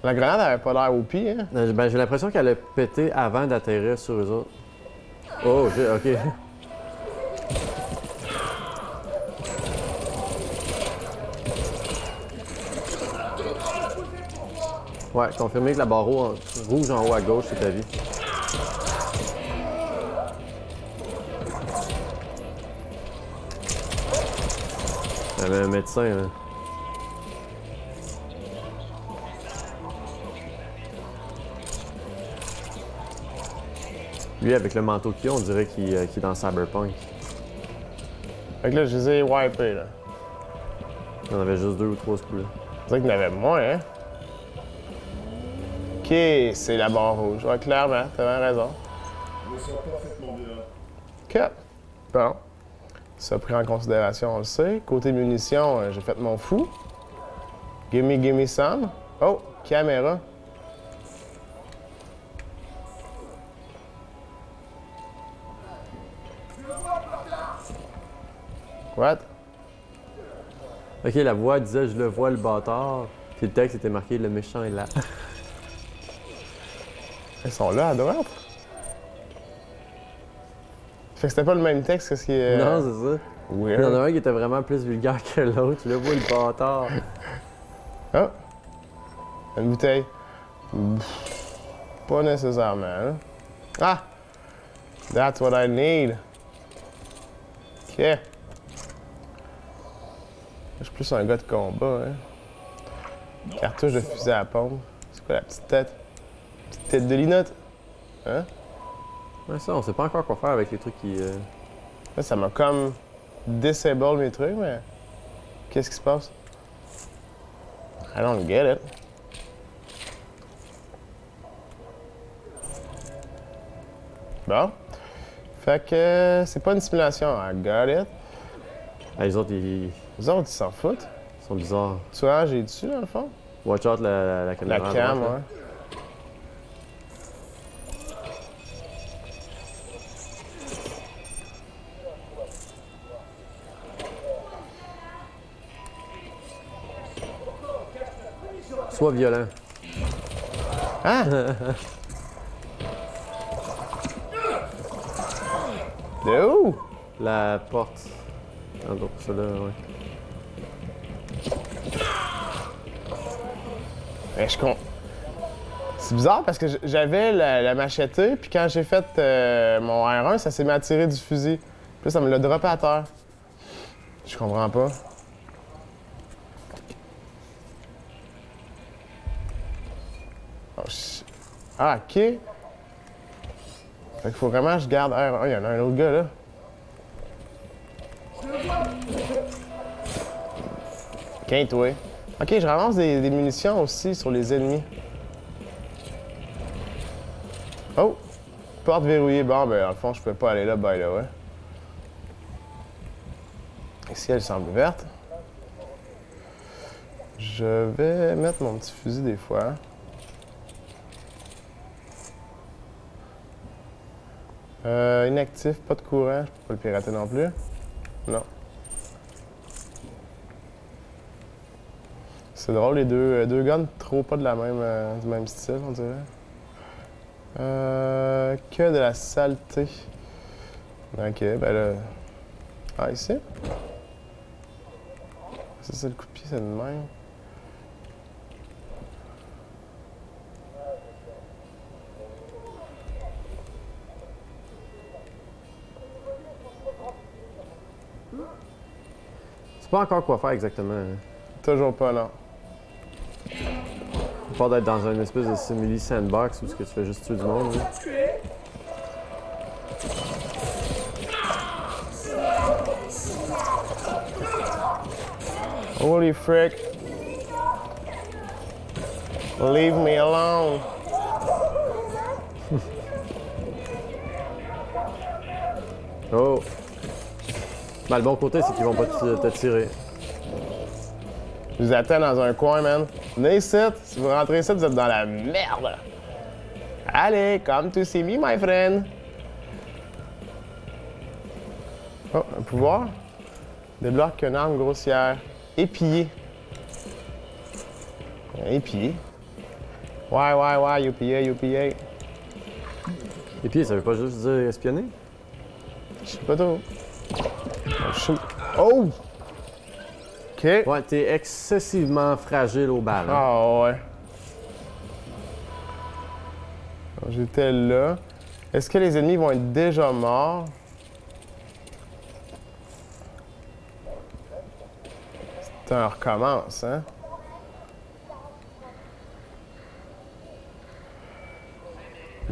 A: La grenade avait pas l'air au pied, hein?
B: Ben, j'ai l'impression qu'elle a pété avant d'atterrir sur eux autres. Oh, OK. Ouais, confirmé que la barre rouge en haut à gauche, c'est ta vie. Il y avait un médecin, là. Lui, avec le manteau qu'il a, on dirait qu'il est dans Cyberpunk.
A: Fait que là, je les ai wipés, là.
B: Il y en avait juste 2 ou 3 ce coup-là.
A: C'est vrai qu'il y en avait moins, hein? OK, c'est la barre rouge. Ouais, clairement, t'avais raison.
D: Je me sens parfaitement bien.
A: OK. Bon. Ça pris en considération, on le sait. Côté munitions, j'ai fait mon fou. Gimme some. Oh, caméra. What?
B: Ok, la voix disait je le vois le bâtard. Puis le texte était marqué le méchant est là.
A: Ils sont là à droite. Fait que c'était pas le même texte que ce qui est.
B: Non, c'est ça. Il y en
A: Weird.
B: a un qui était vraiment plus vulgaire que l'autre. Tu le vois le bâtard.
A: Ah! Une bouteille. Pas nécessairement. Hein? Ah! That's what I need. Ok. Je suis plus un gars de combat, hein. Cartouche de fusil à pompe. C'est quoi la petite tête? Petite tête de linotte. Hein?
B: Ouais, ça, on sait pas encore quoi faire avec les trucs qui.
A: Là, ça m'a comme disable mes trucs, mais. Qu'est-ce qui se passe? I don't get it. Bon. Fait que c'est pas une simulation. I got it.
B: Ah, les autres, ils
A: Les autres, ils s'en foutent.
B: sont bizarres.
A: Tu vois, j'ai dessus, dans le fond.
B: Watch out la
A: La
B: caméra. à
A: cam,
B: droite, là.
A: ouais.
B: Sois violent.
A: Ah! De où?
B: La porte. Ah, donc, celle-là, ouais.
A: Mais c'est bizarre parce que j'avais la machetée, puis quand j'ai fait mon R1, ça s'est mis à tirer du fusil. Puis là, ça me l'a droppé à terre. Je comprends pas. Oh, ah, ok. Fait qu'il faut vraiment que je garde R1. Il y en a un autre gars là. Ok, toi. Ok, je ramasse des munitions aussi sur les ennemis. Oh! Porte verrouillée. Bon, ben, dans le fond, je peux pas aller là, by the way. Ici, elle semble verte. Je vais mettre mon petit fusil des fois. Inactif, pas de courant. Je peux pas le pirater non plus. Non. C'est drôle, les deux guns, trop pas de la même, du même style, on dirait. Que de la saleté. Ok, ben là. Ah, ici? C'est ça, le coup de pied, c'est de même.
B: C'est pas encore quoi faire exactement. Hein.
A: Toujours pas, non.
B: À part d'être dans une espèce de simili sandbox où ce que tu fais juste tuer du monde. Là.
A: Holy frick. Leave me alone.
B: Oh! Ben, le bon côté, c'est qu'ils vont pas te tirer.
A: Je vous attends dans un coin, man. Venez ici. Si vous rentrez ici, vous êtes dans la merde. Allez, come to see me, my friend. Oh, un pouvoir. Débloque une arme grossière. Épier. Épier. Ouais, UPA.
B: Et puis, ça veut pas juste dire espionner?
A: Je sais pas trop. Oh, shoot. Oh! OK.
B: Ouais, t'es excessivement fragile aux balles. Hein?
A: Ah ouais. J'étais là. Est-ce que les ennemis vont être déjà morts? C'est un recommence, hein?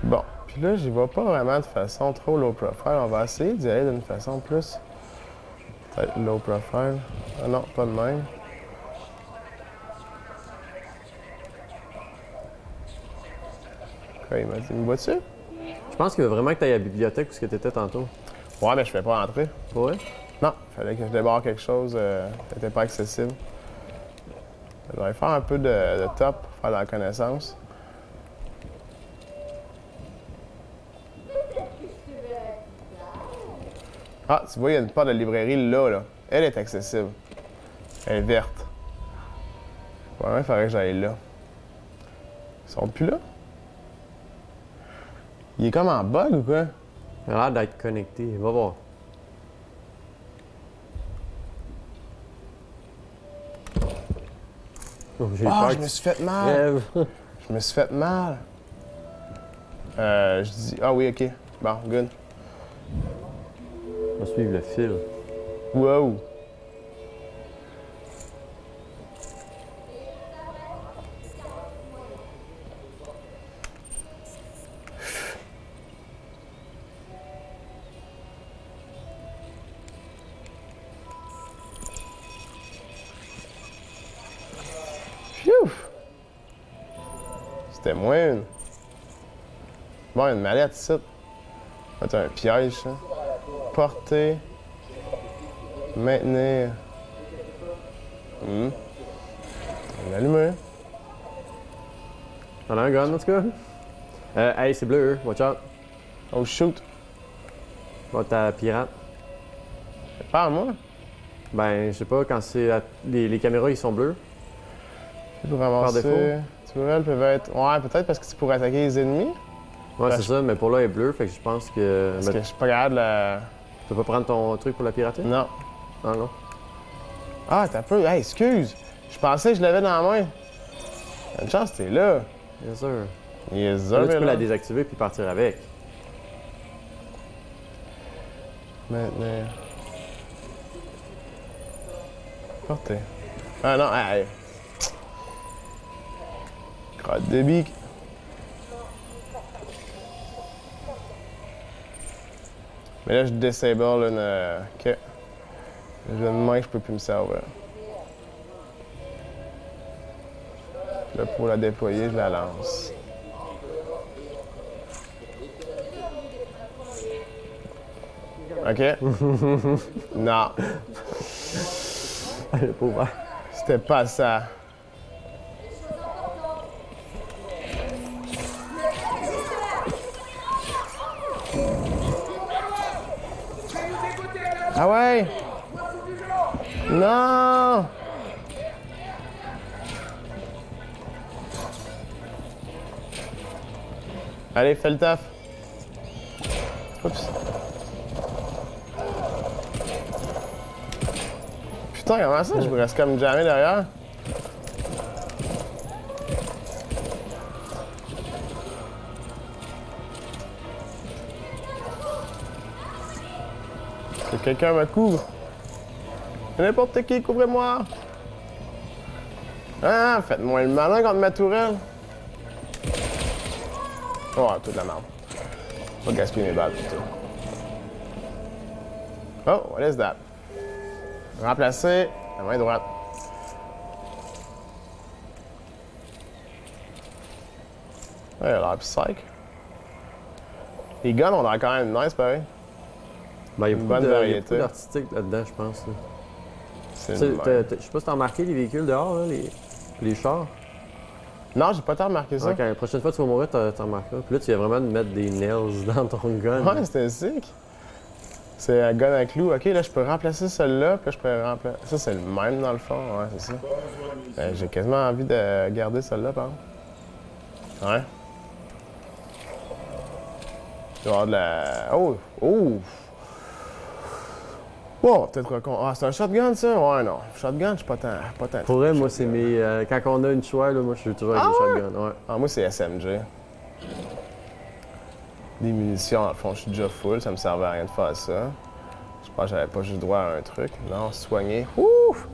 A: Bon. Puis là, j'y vais pas vraiment de façon trop low profile. On va essayer d'y aller d'une façon plus... peut-être low profile. Ah non, pas de même. Quoi, il m'a dit, me vois-tu?
B: Je pense qu'il veut vraiment que t'ailles à la bibliothèque où ce que t'étais tantôt.
A: Ouais, mais je fais pas entrer.
B: Ouais?
A: Non, il fallait que je débarre quelque chose qui n'était pas accessible. Je vais faire un peu de top pour faire de la connaissance. Ah, tu vois, il y a une porte de librairie là. Elle est accessible. Elle est verte. Ouais, il faudrait que j'aille là. Ils sont plus là? Il est comme en bug ou quoi?
B: Il a l'air d'être connecté. Va voir. Oh, j'ai
A: Ah,
B: peur
A: je
B: que
A: me
B: tu
A: suis fait mal!
B: crèves.
A: Je me suis fait mal. Je dis... Ah oui, OK. Bon, good.
B: On va suivre le fil.
A: Wow! Phew! C'était moins une. Bon, une mallette, ici. C'est un piège, ça. Porter. Maintenir. On va l'allumer.
B: On a un gun, en tout cas. Hey, c'est bleu, watch out.
A: Oh, shoot.
B: Va ta pirate.
A: Parle-moi.
B: Ben, je sais pas, quand c'est. Les caméras, ils sont bleus.
A: Pour ramasser.
B: défaut.
A: Elles peuvent être. Ouais, peut-être parce que c'est pour attaquer les ennemis.
B: Ouais,
A: Ben,
B: c'est ça, mais pour là, elle est bleue, fait que je pense que.
A: Parce
B: Mais
A: que je suis pas capable de la.
B: tu peux pas prendre ton truc pour la pirater?
A: Non.
B: Ah non.
A: Ah, t'as peu. Hey, excuse. Je pensais que je l'avais dans la main. Une chance, t'es là.
B: Bien sûr.
A: Yes,
B: Là, tu
A: sir,
B: peux la désactiver puis partir avec.
A: Maintenir. Porter. Ah non, hey. Crotte de bique. Mais là, je disable une. OK. J'ai une main, je peux plus me servir. Puis là, pour la déployer, je la lance. OK? Non,
B: Elle est pas ouverte.
A: c'était pas ça. Ah ouais? Non! Allez, fais le taf. Oups. Putain, comment ça? Je me reste comme jamais derrière. Que quelqu'un me couvre. N'importe qui, couvrez-moi. Ah, faites-moi le malin contre ma tourelle. Oh, toute la merde. Pas gaspiller mes balles plutôt. Oh, what is that? Remplacer la main droite. Ouais, il a l'air psych. Les guns ont l'air quand même nice, pareil.
B: Ben, il y a
A: Une
B: beaucoup
A: bonne
B: de- il y a
A: variété.
B: beaucoup d'artistique là-dedans, je pense. là.
A: C'est
B: Tu sais,
A: une
B: je sais pas si t'as remarqué les véhicules dehors, là, les chars.
A: Non, j'ai pas tant remarqué ça.
B: Ok, la prochaine fois que tu vas mourir, t'en remarqueras. Puis là, tu viens vraiment de mettre des nails dans ton gun.
A: Ouais, c'était sick. C'est un gun à clous. Ok, là, je peux remplacer celui-là, puis là, je peux remplacer. Ça, c'est le même dans le fond, ouais, c'est ça. J'ai quasiment envie de garder celui-là, par exemple. Ouais. Il va y avoir de la. Oh! Oh! Bon, peut-être Ah, c'est un shotgun, ça? Ouais, non. Shotgun, je suis pas tant.
B: Pour vrai, moi, c'est mes. Quand on a une choix, là, moi, je suis toujours avec des shotguns. Ouais.
A: Ah, moi, c'est SMG. Des munitions, dans le fond, je suis déjà full, ça me servait à rien de faire ça. Je pense que j'avais pas juste droit à un truc. Non, soigner. Ouf!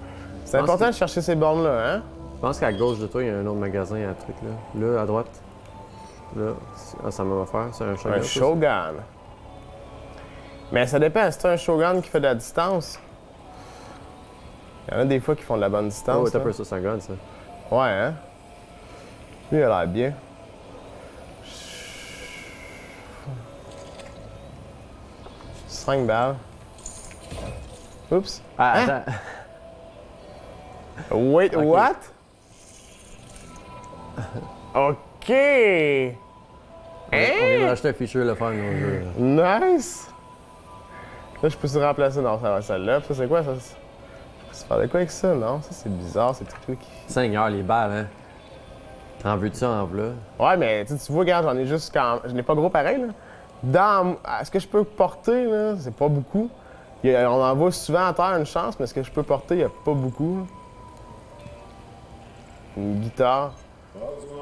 A: C'est important de chercher ces bornes-là, hein?
B: Je pense qu'à gauche de toi, il y a un autre magasin à truc, là. Là, à droite. Là, ah, ça m'a offert, c'est un shotgun.
A: Un
B: ça,
A: Shogun. Mais ça dépend, c'est un Shogun qui fait de la distance. Il y en a des fois qui font de la bonne
B: ça?
A: distance.
B: Oh, t'as
A: là.
B: peu ça, c'est un gun, ça.
A: Ouais, hein? Lui, il a l'air bien. « 5 balles. Oups.
B: Ah,
A: Hein?
B: attends.
A: Wait,
B: Ok.
A: what? OK!
B: On vient de racheter un feature, le faire, dans le jeu.
A: Nice! Là, je peux se remplacer. Non, ça va celle-là. Puis ça, c'est quoi, ça? Je Ça fait de quoi avec ça, non? Ça, c'est bizarre, ces trucs-là qui...
B: Seigneur, les balles, hein. T'en veux-tu en v'là?
A: Ouais, mais tu vois, regarde, j'en ai juste quand... Je n'ai pas gros pareil, là. Dans... Est-ce que je peux porter, là? C'est pas beaucoup. On en voit souvent à terre une chance, mais est-ce que je peux porter? Il n'y a pas beaucoup. Une guitare.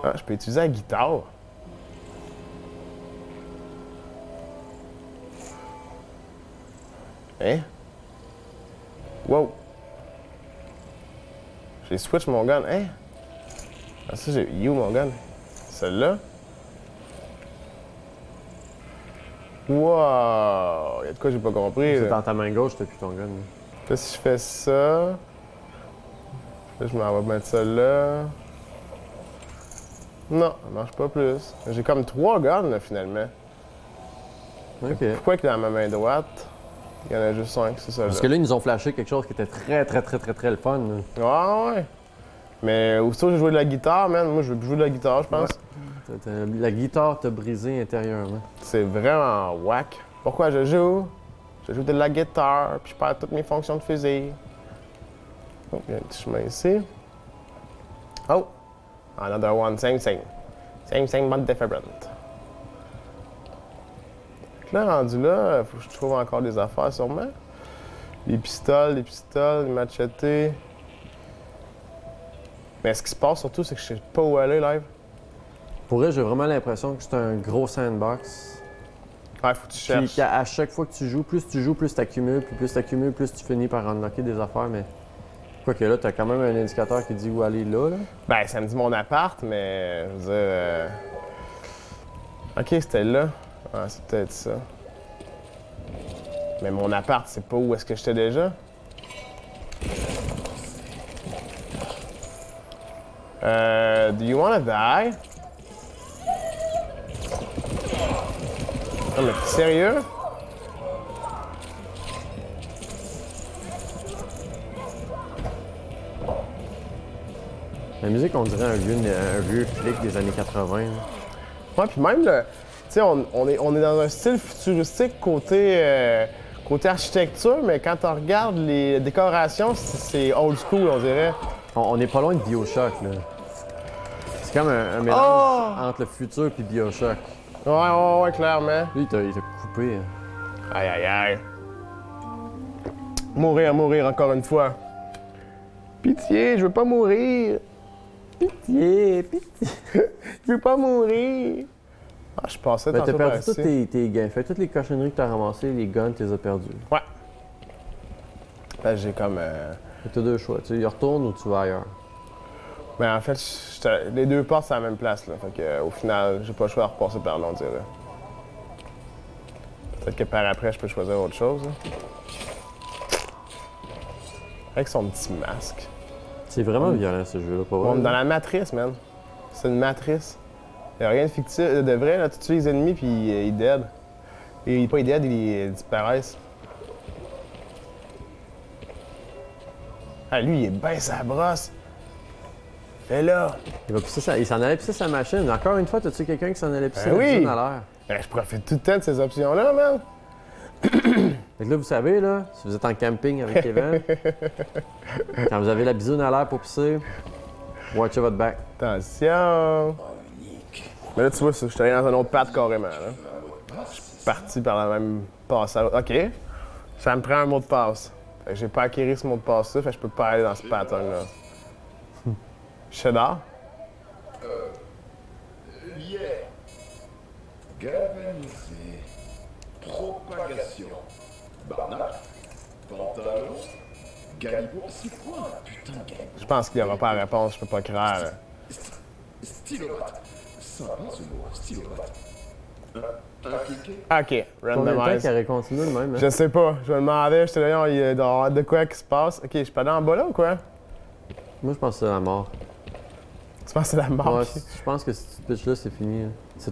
A: Ah, je peux utiliser la guitare. Hein? Wow! J'ai switch mon gun. Hein? Ah, ça, j'ai. You, mon gun? Celle-là? Wow! Y'a de quoi j'ai pas compris,
B: C'est
A: là.
B: dans ta main gauche, t'as plus ton gun.
A: Là, si je fais ça. Là, je m'en vais mettre ça là. Non, ça marche pas plus. J'ai comme 3 guns, là, finalement.
B: OK.
A: Pourquoi que dans ma main droite, il y en a juste 5, c'est ça là?
B: Parce que là, ils nous ont flashé quelque chose qui était très le fun. Là.
A: Ouais. Mais aussitôt que j'ai joué de la guitare, man, moi, je veux plus jouer de la guitare, je pense.
B: La guitare t'a brisé intérieurement.
A: C'est vraiment whack. Pourquoi je joue? Je joue de la guitare, puis je perds toutes mes fonctions de fusil. Oh, il y a un petit chemin ici. Oh! Another one, same, but different. Là, rendu là, faut que je trouve encore des affaires sûrement. Des pistoles, des machetés. Mais ce qui se passe surtout, c'est que je sais pas où aller live.
B: Pour vrai, j'ai vraiment l'impression que c'est un gros sandbox.
A: Ouais, faut que tu
B: Puis
A: cherches.
B: qu'à chaque fois que tu joues, plus t'accumules, puis plus t'accumules, plus tu finis par unlocker des affaires, mais... Quoique là, t'as quand même un indicateur qui dit où aller là.
A: Ben, ça me dit mon appart, mais je veux dire. Ok, c'était là. Ouais, c'est peut-être ça. Mais mon appart, c'est pas où est-ce que j'étais déjà? Do you wanna die? Non, mais t'es sérieux?
B: La musique, on dirait un vieux flic des années 80. Là.
A: Ouais, puis même, tu sais, on est dans un style futuristique côté architecture, mais quand on regarde les décorations, c'est old school, on dirait.
B: On est pas loin de BioShock, là. C'est comme un mélange entre le futur et BioShock.
A: Ouais, clairement.
B: Lui, il t'a coupé. Hein.
A: Aïe. Mourir encore une fois. Pitié, je veux pas mourir. Pitié. Je veux pas mourir. Ah, je passais
B: Ben,
A: tantôt
B: t'as
A: par
B: perdu tous
A: ici.
B: tes gains. Fait toutes les cochonneries que t'as ramassées, les guns, tu les as perdus.
A: Ouais. Ben, j'ai comme...
B: Fait que t'as deux choix. Tu y retournes ou tu vas ailleurs.
A: Ben, en fait, les deux portes, c'est à la même place, là. Fait que, au final, j'ai pas le choix de repasser par là, on dirait. Peut-être que par après, je peux choisir autre chose, là. Avec son petit masque.
B: C'est vraiment violent, ce jeu-là, pas vrai?
A: On est dans la matrice, man. C'est une matrice. Il n'y a rien de fictif, de vrai, là. Tu tues les ennemis, puis ils dead. Et pas ils dead, ils disparaissent. Ah, lui, il est bien sa brosse. Fais là.
B: Il s'en allait pisser sa machine. Encore une fois, t'as-tu quelqu'un qui s'en allait pisser
A: Ben
B: la
A: oui.
B: cuisine à l'air?
A: Ben, je profite tout le temps de ces options-là, man.
B: Fait que là, vous savez, là, si vous êtes en camping avec Kevin, quand vous avez la bisoune à l'air pour pisser, watchez votre back.
A: Attention. Mais là, tu vois, je suis allé dans un autre patte carrément, là. Je suis parti par la même passage. OK. Ça me prend un mot de passe. Fait que j'ai pas acquéri ce mot de passe-là, fait que je peux pas aller dans ce pattern-là. Cheddar.
D: Hier. Galvanisé. Propagation. Barnac. Pantalon. Galibo. C'est quoi un putain de galibo?
A: Je pense qu'il y aura pas la réponse, je peux pas croire. Là.
D: Stylopathe. Sympa ce mot, stylopathe. Un cliquet.
A: Ah, OK,
B: Combien de temps
A: randomize.
B: qu'il aurait continué de même? Hein?
A: Je sais pas, je me demandais, j'étais là, il doit y avoir de quoi qui se passe. OK, je suis pas dans en bas là ou quoi?
B: Moi, je pense que c'est la mort.
A: Tu penses que c'est la mort?
B: Ouais, je pense que ce pitch là c'est fini. Là.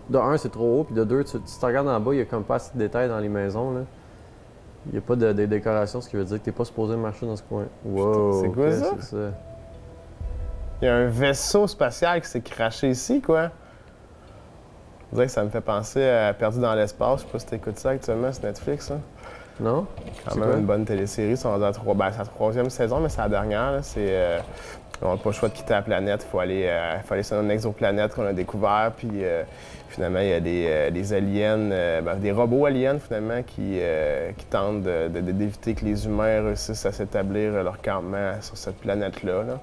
B: De un, c'est trop haut, puis de deux, si tu regardes en bas, il y a comme pas assez de détails dans les maisons. Là. Il n'y a pas de décoration, ce qui veut dire que t'es pas supposé marcher dans ce coin. Wow!
A: C'est quoi
B: ok,
A: ça?
B: C'est ça.
A: Il y a un vaisseau spatial qui s'est craché ici, quoi. On dirait que ça me fait penser à Perdu dans l'espace. Je sais pas si t'écoutes ça actuellement sur Netflix, hein.
B: Non?
A: Quand
B: C'est
A: même
B: quoi?
A: une bonne télésérie. Ils sont rendus à c'est la 3e saison, mais c'est la dernière. Là. On n'a pas le choix de quitter la planète. Il faut aller sur une exoplanète qu'on a découvert. Puis finalement, il y a des aliens, des robots aliens finalement qui tentent d'éviter que les humains réussissent à s'établir leur campement sur cette planète-là. Là.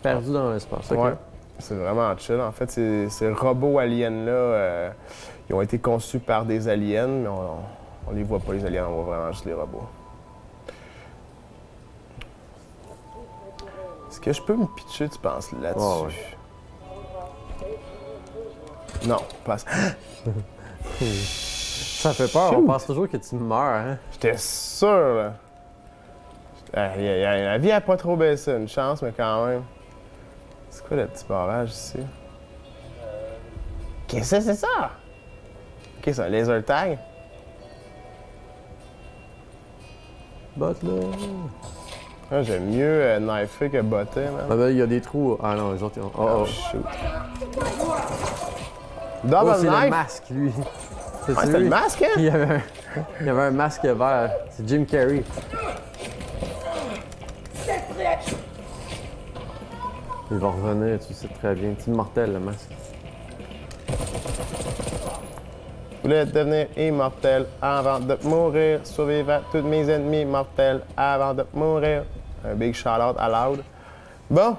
B: Perdu dans l'espace. OK.
A: Ouais. C'est vraiment chill. En fait, ces robots aliens-là, ils ont été conçus par des aliens, mais on les voit pas, les aliens, on voit vraiment juste les robots. Est-ce que je peux me pitcher, tu penses, là-dessus?
B: Oh,
A: Non, passe.
B: Ça fait peur, on pense toujours que tu meurs, hein?
A: J'étais sûr, là. La vie a pas trop baissé, une chance, mais quand même. C'est quoi le petit barrage ici? Qu'est-ce que c'est ça? Ok, c'est un laser tag?
B: Botte là.
A: Ah, j'aime mieux knifer que botter, man.
B: Ah ben, il y a des trous. Ah non, les autres, ils ont. Oh, oh.
A: Shoot.
B: Oh,
A: Double
B: c'est le
A: knife?
B: masque, lui. C'est
A: Ouais, c'était le masque, hein?
B: Il y avait un masque vert. C'est Jim Carrey. Il va revenir, tu sais très bien. C'est immortel, le masque.
A: Je voulais devenir immortel avant de mourir. Survivre à tous mes ennemis mortels avant de mourir. Un big shout-out à Loud. Bon.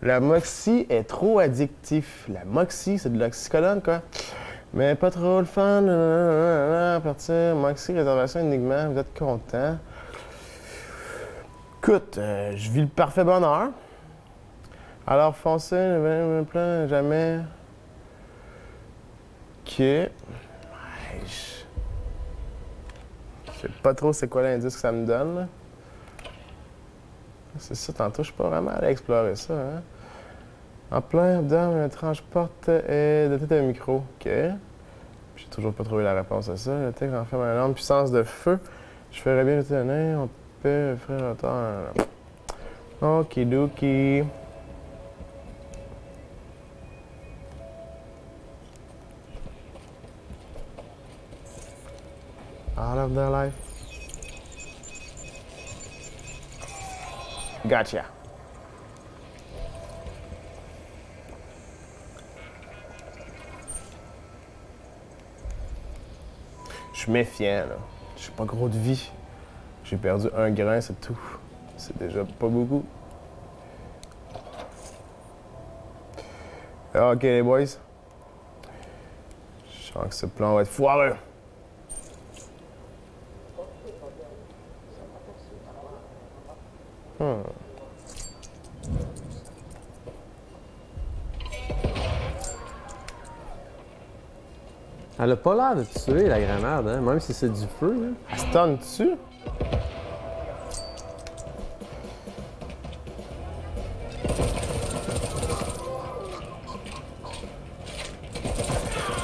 A: La Moxie est trop addictif. La Moxie, c'est de l'oxycodone, quoi. Mais pas trop le fun. À partir. Moxie, réservation Enigma. Vous êtes content? Écoute, je vis le parfait bonheur. Alors, foncez, ne me plains jamais. OK. Ouais, je sais pas trop c'est quoi l'indice que ça me donne, là. C'est ça, tantôt, je suis pas vraiment allé explorer ça, hein. En plein dans un transporte et de tête un micro. OK. J'ai toujours pas trouvé la réponse à ça. Le texte enferme un énorme puissance de feu. Je ferais bien le tenir. On peut faire un temps. Okidoki. All of their life. Gotcha. Je suis méfiant, là. J'ai pas gros de vie. J'ai perdu un grain, c'est tout. C'est déjà pas beaucoup. OK, les boys. Je sens que ce plan va être foireux.
B: Elle a pas l'air de tuer, la grenade, hein? Même si c'est du feu, là.
A: Elle stun dessus?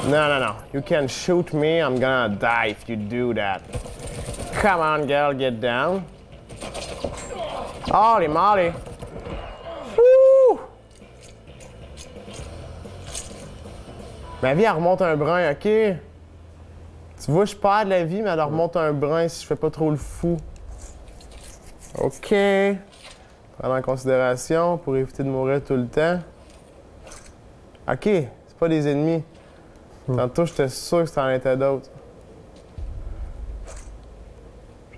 A: No. You can shoot me, I'm gonna die if you do that. Come on, girl, get down. Holy moly! Wouh! Ma vie, elle remonte un brin, OK? Tu vois, je perds de la vie, mais elle remonte un brin si je fais pas trop le fou. OK. Prendre en considération pour éviter de mourir tout le temps. OK, c'est pas des ennemis. Tantôt, j'étais sûr que c'en était d'autres.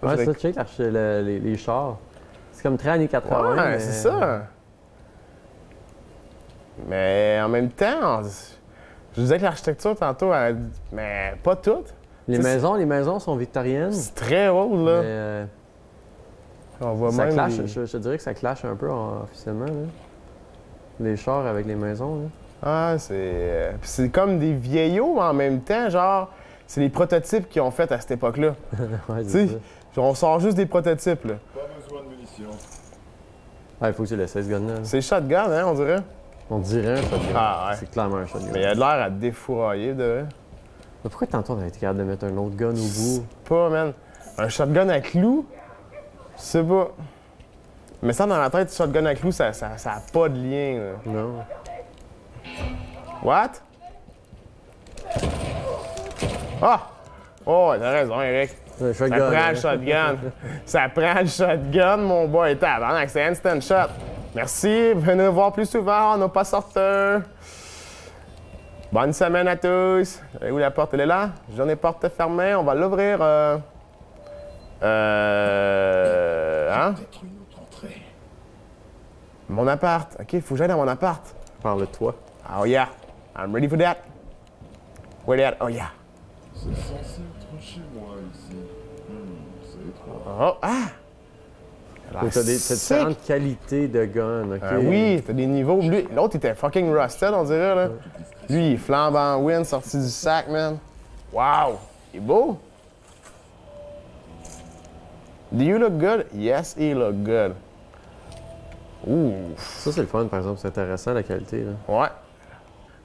B: Ouais, ça, check les chars. C'est comme très années 80.
A: Ouais,
B: mais...
A: c'est ça. Mais en même temps, je disais que l'architecture, tantôt, mais pas toute.
B: Les maisons sont victoriennes.
A: C'est très haut, là.
B: Mais,
A: on voit
B: ça
A: même
B: clash,
A: les-
B: je dirais que ça clash un peu officiellement. Là. Les chars avec les maisons. Là.
A: Ah, c'est comme des vieillots, mais en même temps, genre, c'est les prototypes qu'ils ont fait à cette époque-là.
B: Ouais,
A: Tu
B: c'est
A: sais,
B: ça.
A: genre, on sort juste des prototypes, là.
D: Pas besoin de munitions.
B: Ah, il faut que tu laisses ce gun-là.
A: C'est shotgun, hein, on dirait.
B: On dirait un shotgun.
A: Ah, ouais.
B: C'est clairement un shotgun.
A: Mais il a de l'air à défourailler, de vrai.
B: Mais pourquoi tantôt on a été capable de mettre un autre gun au bout?
A: Pas, man. Un shotgun à clous, je sais pas. Mais ça, dans la tête, shotgun à clous, ça a pas de lien, là.
B: Non.
A: What? Ah! Oh, t'as raison, Eric.
B: Un
A: Ça
B: shotgun,
A: prend
B: hein.
A: le shotgun. Ça prend le shotgun, mon boy. Tabarnak, c'est instant shot. Merci, venez nous voir plus souvent, on n'a pas sorteur. Bonne semaine à tous. Elle est où la porte? Elle est là? J'en ai porte fermée, on va l'ouvrir. Hein?
D: Peut-être une autre entrée.
A: Mon appart. OK, faut que j'aille dans mon appart.
B: Par le toit.
A: Oh yeah, I'm ready for that. Where that? Oh yeah.
D: C'est censé être chez moi ici. C'est étrange.
A: Oh, ah!
B: T'as différentes qualités de gun, OK?
A: Oui, t'as des niveaux. Lui, l'autre était fucking rusted, on dirait, là. Lui, il est flambant win, sorti du sac, man. Wow! Il est beau! Do you look good? Yes, he look good. Ouh!
B: Ça, c'est le fun, par exemple. C'est intéressant, la qualité, là.
A: Ouais.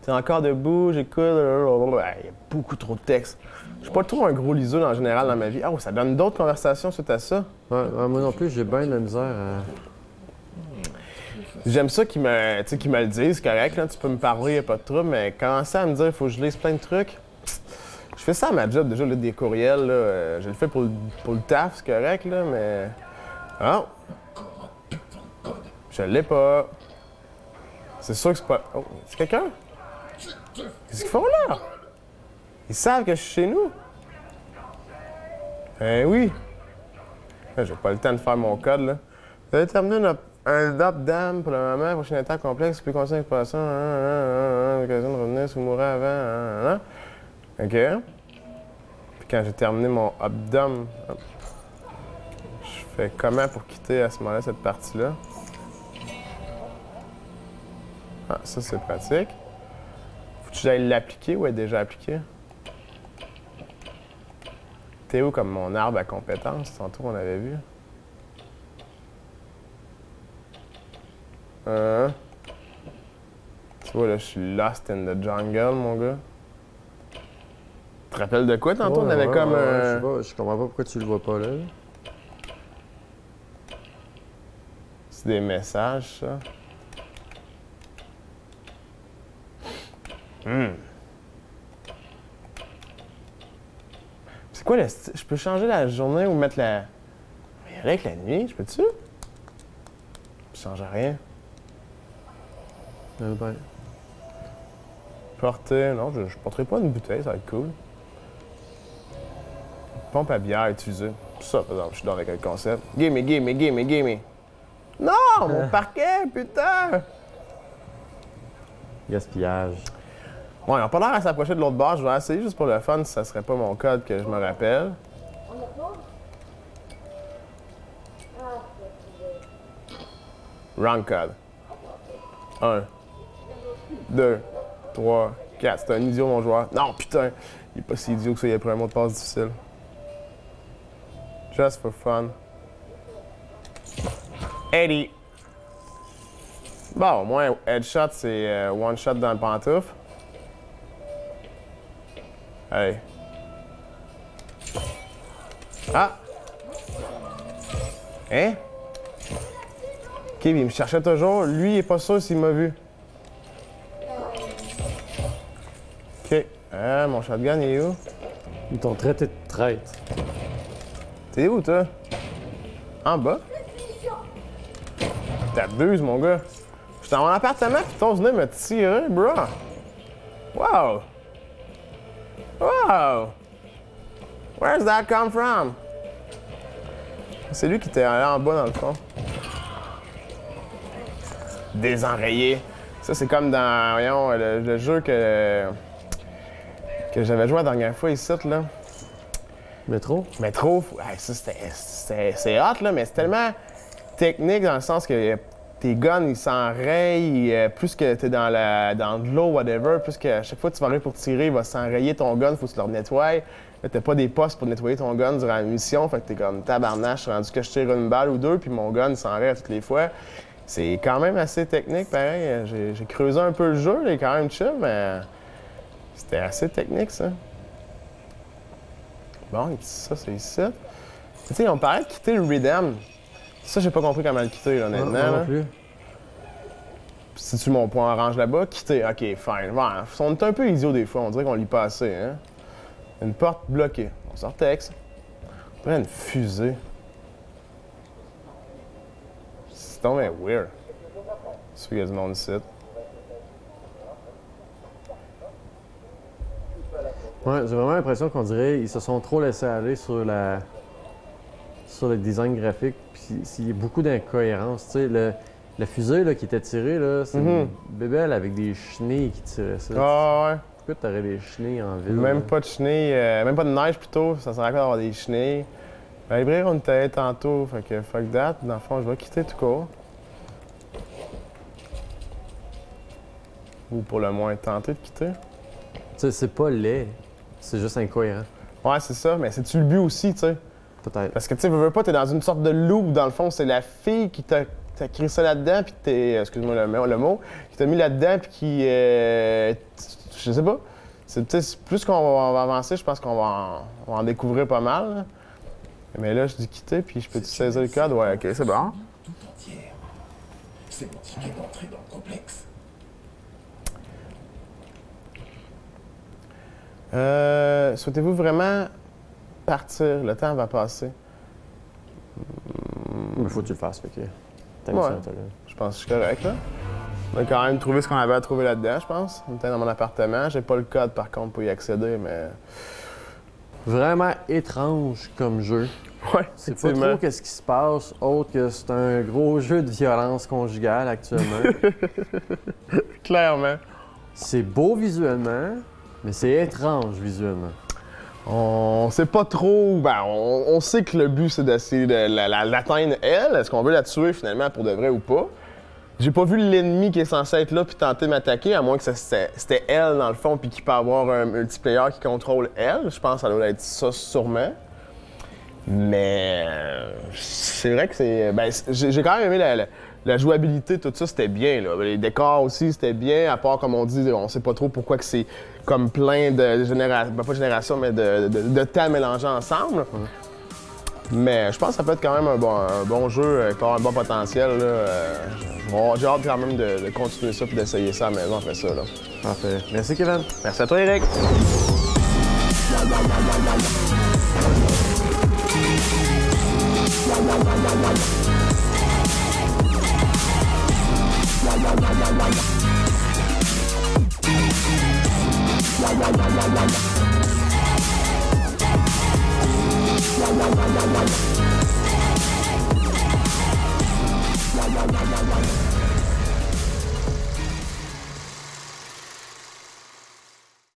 A: T'es encore debout, j'écoute. Il y a beaucoup trop de texte. Je suis pas trop un gros liseux en général dans ma vie. Oh, ça donne d'autres conversations suite à ça.
B: Ouais, moi non plus, j'ai bien de la misère à...
A: J'aime ça qu'ils me, tu sais, qu'ils me le disent, c'est correct, là, tu peux me parler, y a pas de trouble, mais commencer à me dire il faut que je lise plein de trucs. Je fais ça à ma job déjà, là, des courriels, là, je le fais pour le taf, c'est correct, là, mais... Oh! Je l'ai pas. C'est sûr que c'est pas... Oh, c'est quelqu'un? Qu'est-ce qu'ils font là? Ils savent que je suis chez nous? Eh oui! Là, j'ai pas le temps de faire mon code, là. Vous avez terminé un up-dam pour le moment, prochaine étape complexe, plus conscient que passant, l'occasion de revenir si vous mourrez avant, OK. Puis quand j'ai terminé mon up-dam, je fais comment pour quitter à ce moment-là cette partie-là? Ah, ça c'est pratique. Faut-tu que j'aille l'appliquer ou être déjà appliqué? T'es où comme mon arbre à compétences, tantôt on avait vu? Tu vois, là, je suis lost in the jungle, mon gars. Tu te rappelles de quoi, tantôt? On avait comme
B: Je comprends pas pourquoi tu le vois pas, là.
A: C'est des messages, ça. C'est quoi le style? Je peux changer la journée ou mettre la... Il y a rien avec la nuit, je peux-tu? Je change rien.
B: Ben,
A: Porter... Non, je porterai pas une bouteille, ça va être cool. Pompe à bière utilisée. Ça, par exemple, je suis dans avec le concept. Gimme, gimme, gimme, gimme. Non, mon parquet, putain!
B: gaspillage.
A: Ouais, on n'a pas l'air à s'approcher de l'autre bord. Je vais essayer juste pour le fun si ça serait pas mon code que je me rappelle.
F: On apprend?
A: Wrong code. 1, 2, 3, 4. C'est un idiot, mon joueur. Non, putain! Il est pas si idiot que ça, il a pris un mot de passe difficile. Just for fun. Eddie. Bon, au moins, headshot, c'est one shot dans le pantoufle. Allez. Ah! Hein? OK, il me cherchait toujours. Lui, il est pas sûr s'il m'a vu. OK. Mon shotgun, il est où?
B: Ils t'ont traité de traître.
A: T'es où, toi? En bas? T'abuses, mon gars. J'étais dans mon appartement, puis t'oses venir me tirer, bro. Wow! Wow! Where's that come from? C'est lui qui était allé en bas, dans le fond. Désenrayé. Ça, c'est comme dans, voyons, le jeu que j'avais joué la dernière fois ici, là.
B: Métro?
A: Métro, ouais, ça, c'est hot, là, mais c'est tellement technique dans le sens que tes guns, ils s'enrayent, plus que t'es dans de l'eau, whatever, plus que à chaque fois que tu vas arriver pour tirer, il va s'enrayer ton gun, faut que tu le nettoies. Là, t'as pas des postes pour nettoyer ton gun durant la mission, fait que t'es comme tabarnache, rendu que je tire une balle ou deux, puis mon gun, il s'enraye à toutes les fois. C'est quand même assez technique, pareil. J'ai creusé un peu le jeu, il est quand même chill, mais c'était assez technique, ça. Bon, ça, c'est ici. Tu sais, on parlait de quitter le Redeem. Ça, j'ai pas compris comment le quitter, là, honnêtement.
B: Non
A: là.
B: plus.
A: Si-tu mon point orange là-bas? Quitter. OK, fine. Bon, on est un peu idiots des fois. On dirait qu'on lit pas assez, hein? Une porte bloquée. On sort texte. Une fusée. C'est donc bien weird. C'est qu'il y a du monde ici.
B: Ouais, j'ai vraiment l'impression qu'on dirait qu'ils se sont trop laissés aller sur le design graphique. Puis il y a beaucoup d'incohérences. Tu sais, la fusée là, qui était tirée, là, c'est une bébelle avec des chenilles qui tiraient ça.
A: Ah ouais.
B: Pourquoi t'aurais des chenilles en ville?
A: Même
B: là?
A: pas de chenilles, même pas de neige plutôt. Ça sert à quoi d'avoir des chenilles? La librairie, on était allé tantôt, fait que fuck that. Dans le fond, je vais quitter tout court. Ou pour le moins tenter de quitter.
B: Tu sais, c'est pas laid, c'est juste incohérent.
A: Ouais, c'est ça, mais c'est-tu le but aussi, tu sais?
B: Peut-être.
A: Parce que tu sais, veux pas, t'es dans une sorte de loop, dans le fond, c'est la fille qui t'a créé ça là-dedans, puis t'es, excuse-moi le mot, qui t'a mis là-dedans, puis qui, je sais pas. C'est plus qu'on va avancer, je pense qu'on va en découvrir pas mal. Là. Mais là, je dis quitter, puis je peux te saisir le code? Ouais, ok, c'est bon.
D: Tout entière. C'est mon ticket d'entrée dans le complexe.
A: Souhaitez-vous vraiment partir? Le temps va passer.
B: Mais faut que tu le fasses, fait que. T'as
A: Ouais.
B: mis ça, t'as là.
A: Je pense que je suis correct, là. On a quand même trouvé ce qu'on avait à trouver là-dedans, je pense. On était dans mon appartement. J'ai pas le code, par contre, pour y accéder, mais...
B: Vraiment étrange comme jeu.
A: Ouais,
B: C'est pas
A: effectivement.
B: trop qu'est-ce qui se passe, autre que c'est un gros jeu de violence conjugale actuellement.
A: Clairement.
B: C'est beau visuellement, mais c'est étrange visuellement.
A: On sait pas trop... Ben, on sait que le but, c'est d'essayer de l'atteindre, elle. Est-ce qu'on veut la tuer, finalement, pour de vrai ou pas? J'ai pas vu l'ennemi qui est censé être là puis tenter de m'attaquer, à moins que c'était elle, dans le fond, puis qu'il peut avoir un multiplayer qui contrôle elle. Je pense que ça doit être ça, sûrement. Mais c'est vrai que c'est... Ben, j'ai quand même aimé la jouabilité, tout ça, c'était bien, là. Les décors aussi, c'était bien, à part, comme on dit, on sait pas trop pourquoi que c'est comme plein de générations... Ben, pas de générations, mais de temps mélangés ensemble. Mais je pense que ça peut être quand même un bon jeu, qui peut avoir un bon potentiel, là. J'ai hâte quand même de continuer ça et d'essayer ça à la maison après ça, là.
B: Parfait. Merci, Kevin.
A: Merci à toi, Eric!
D: La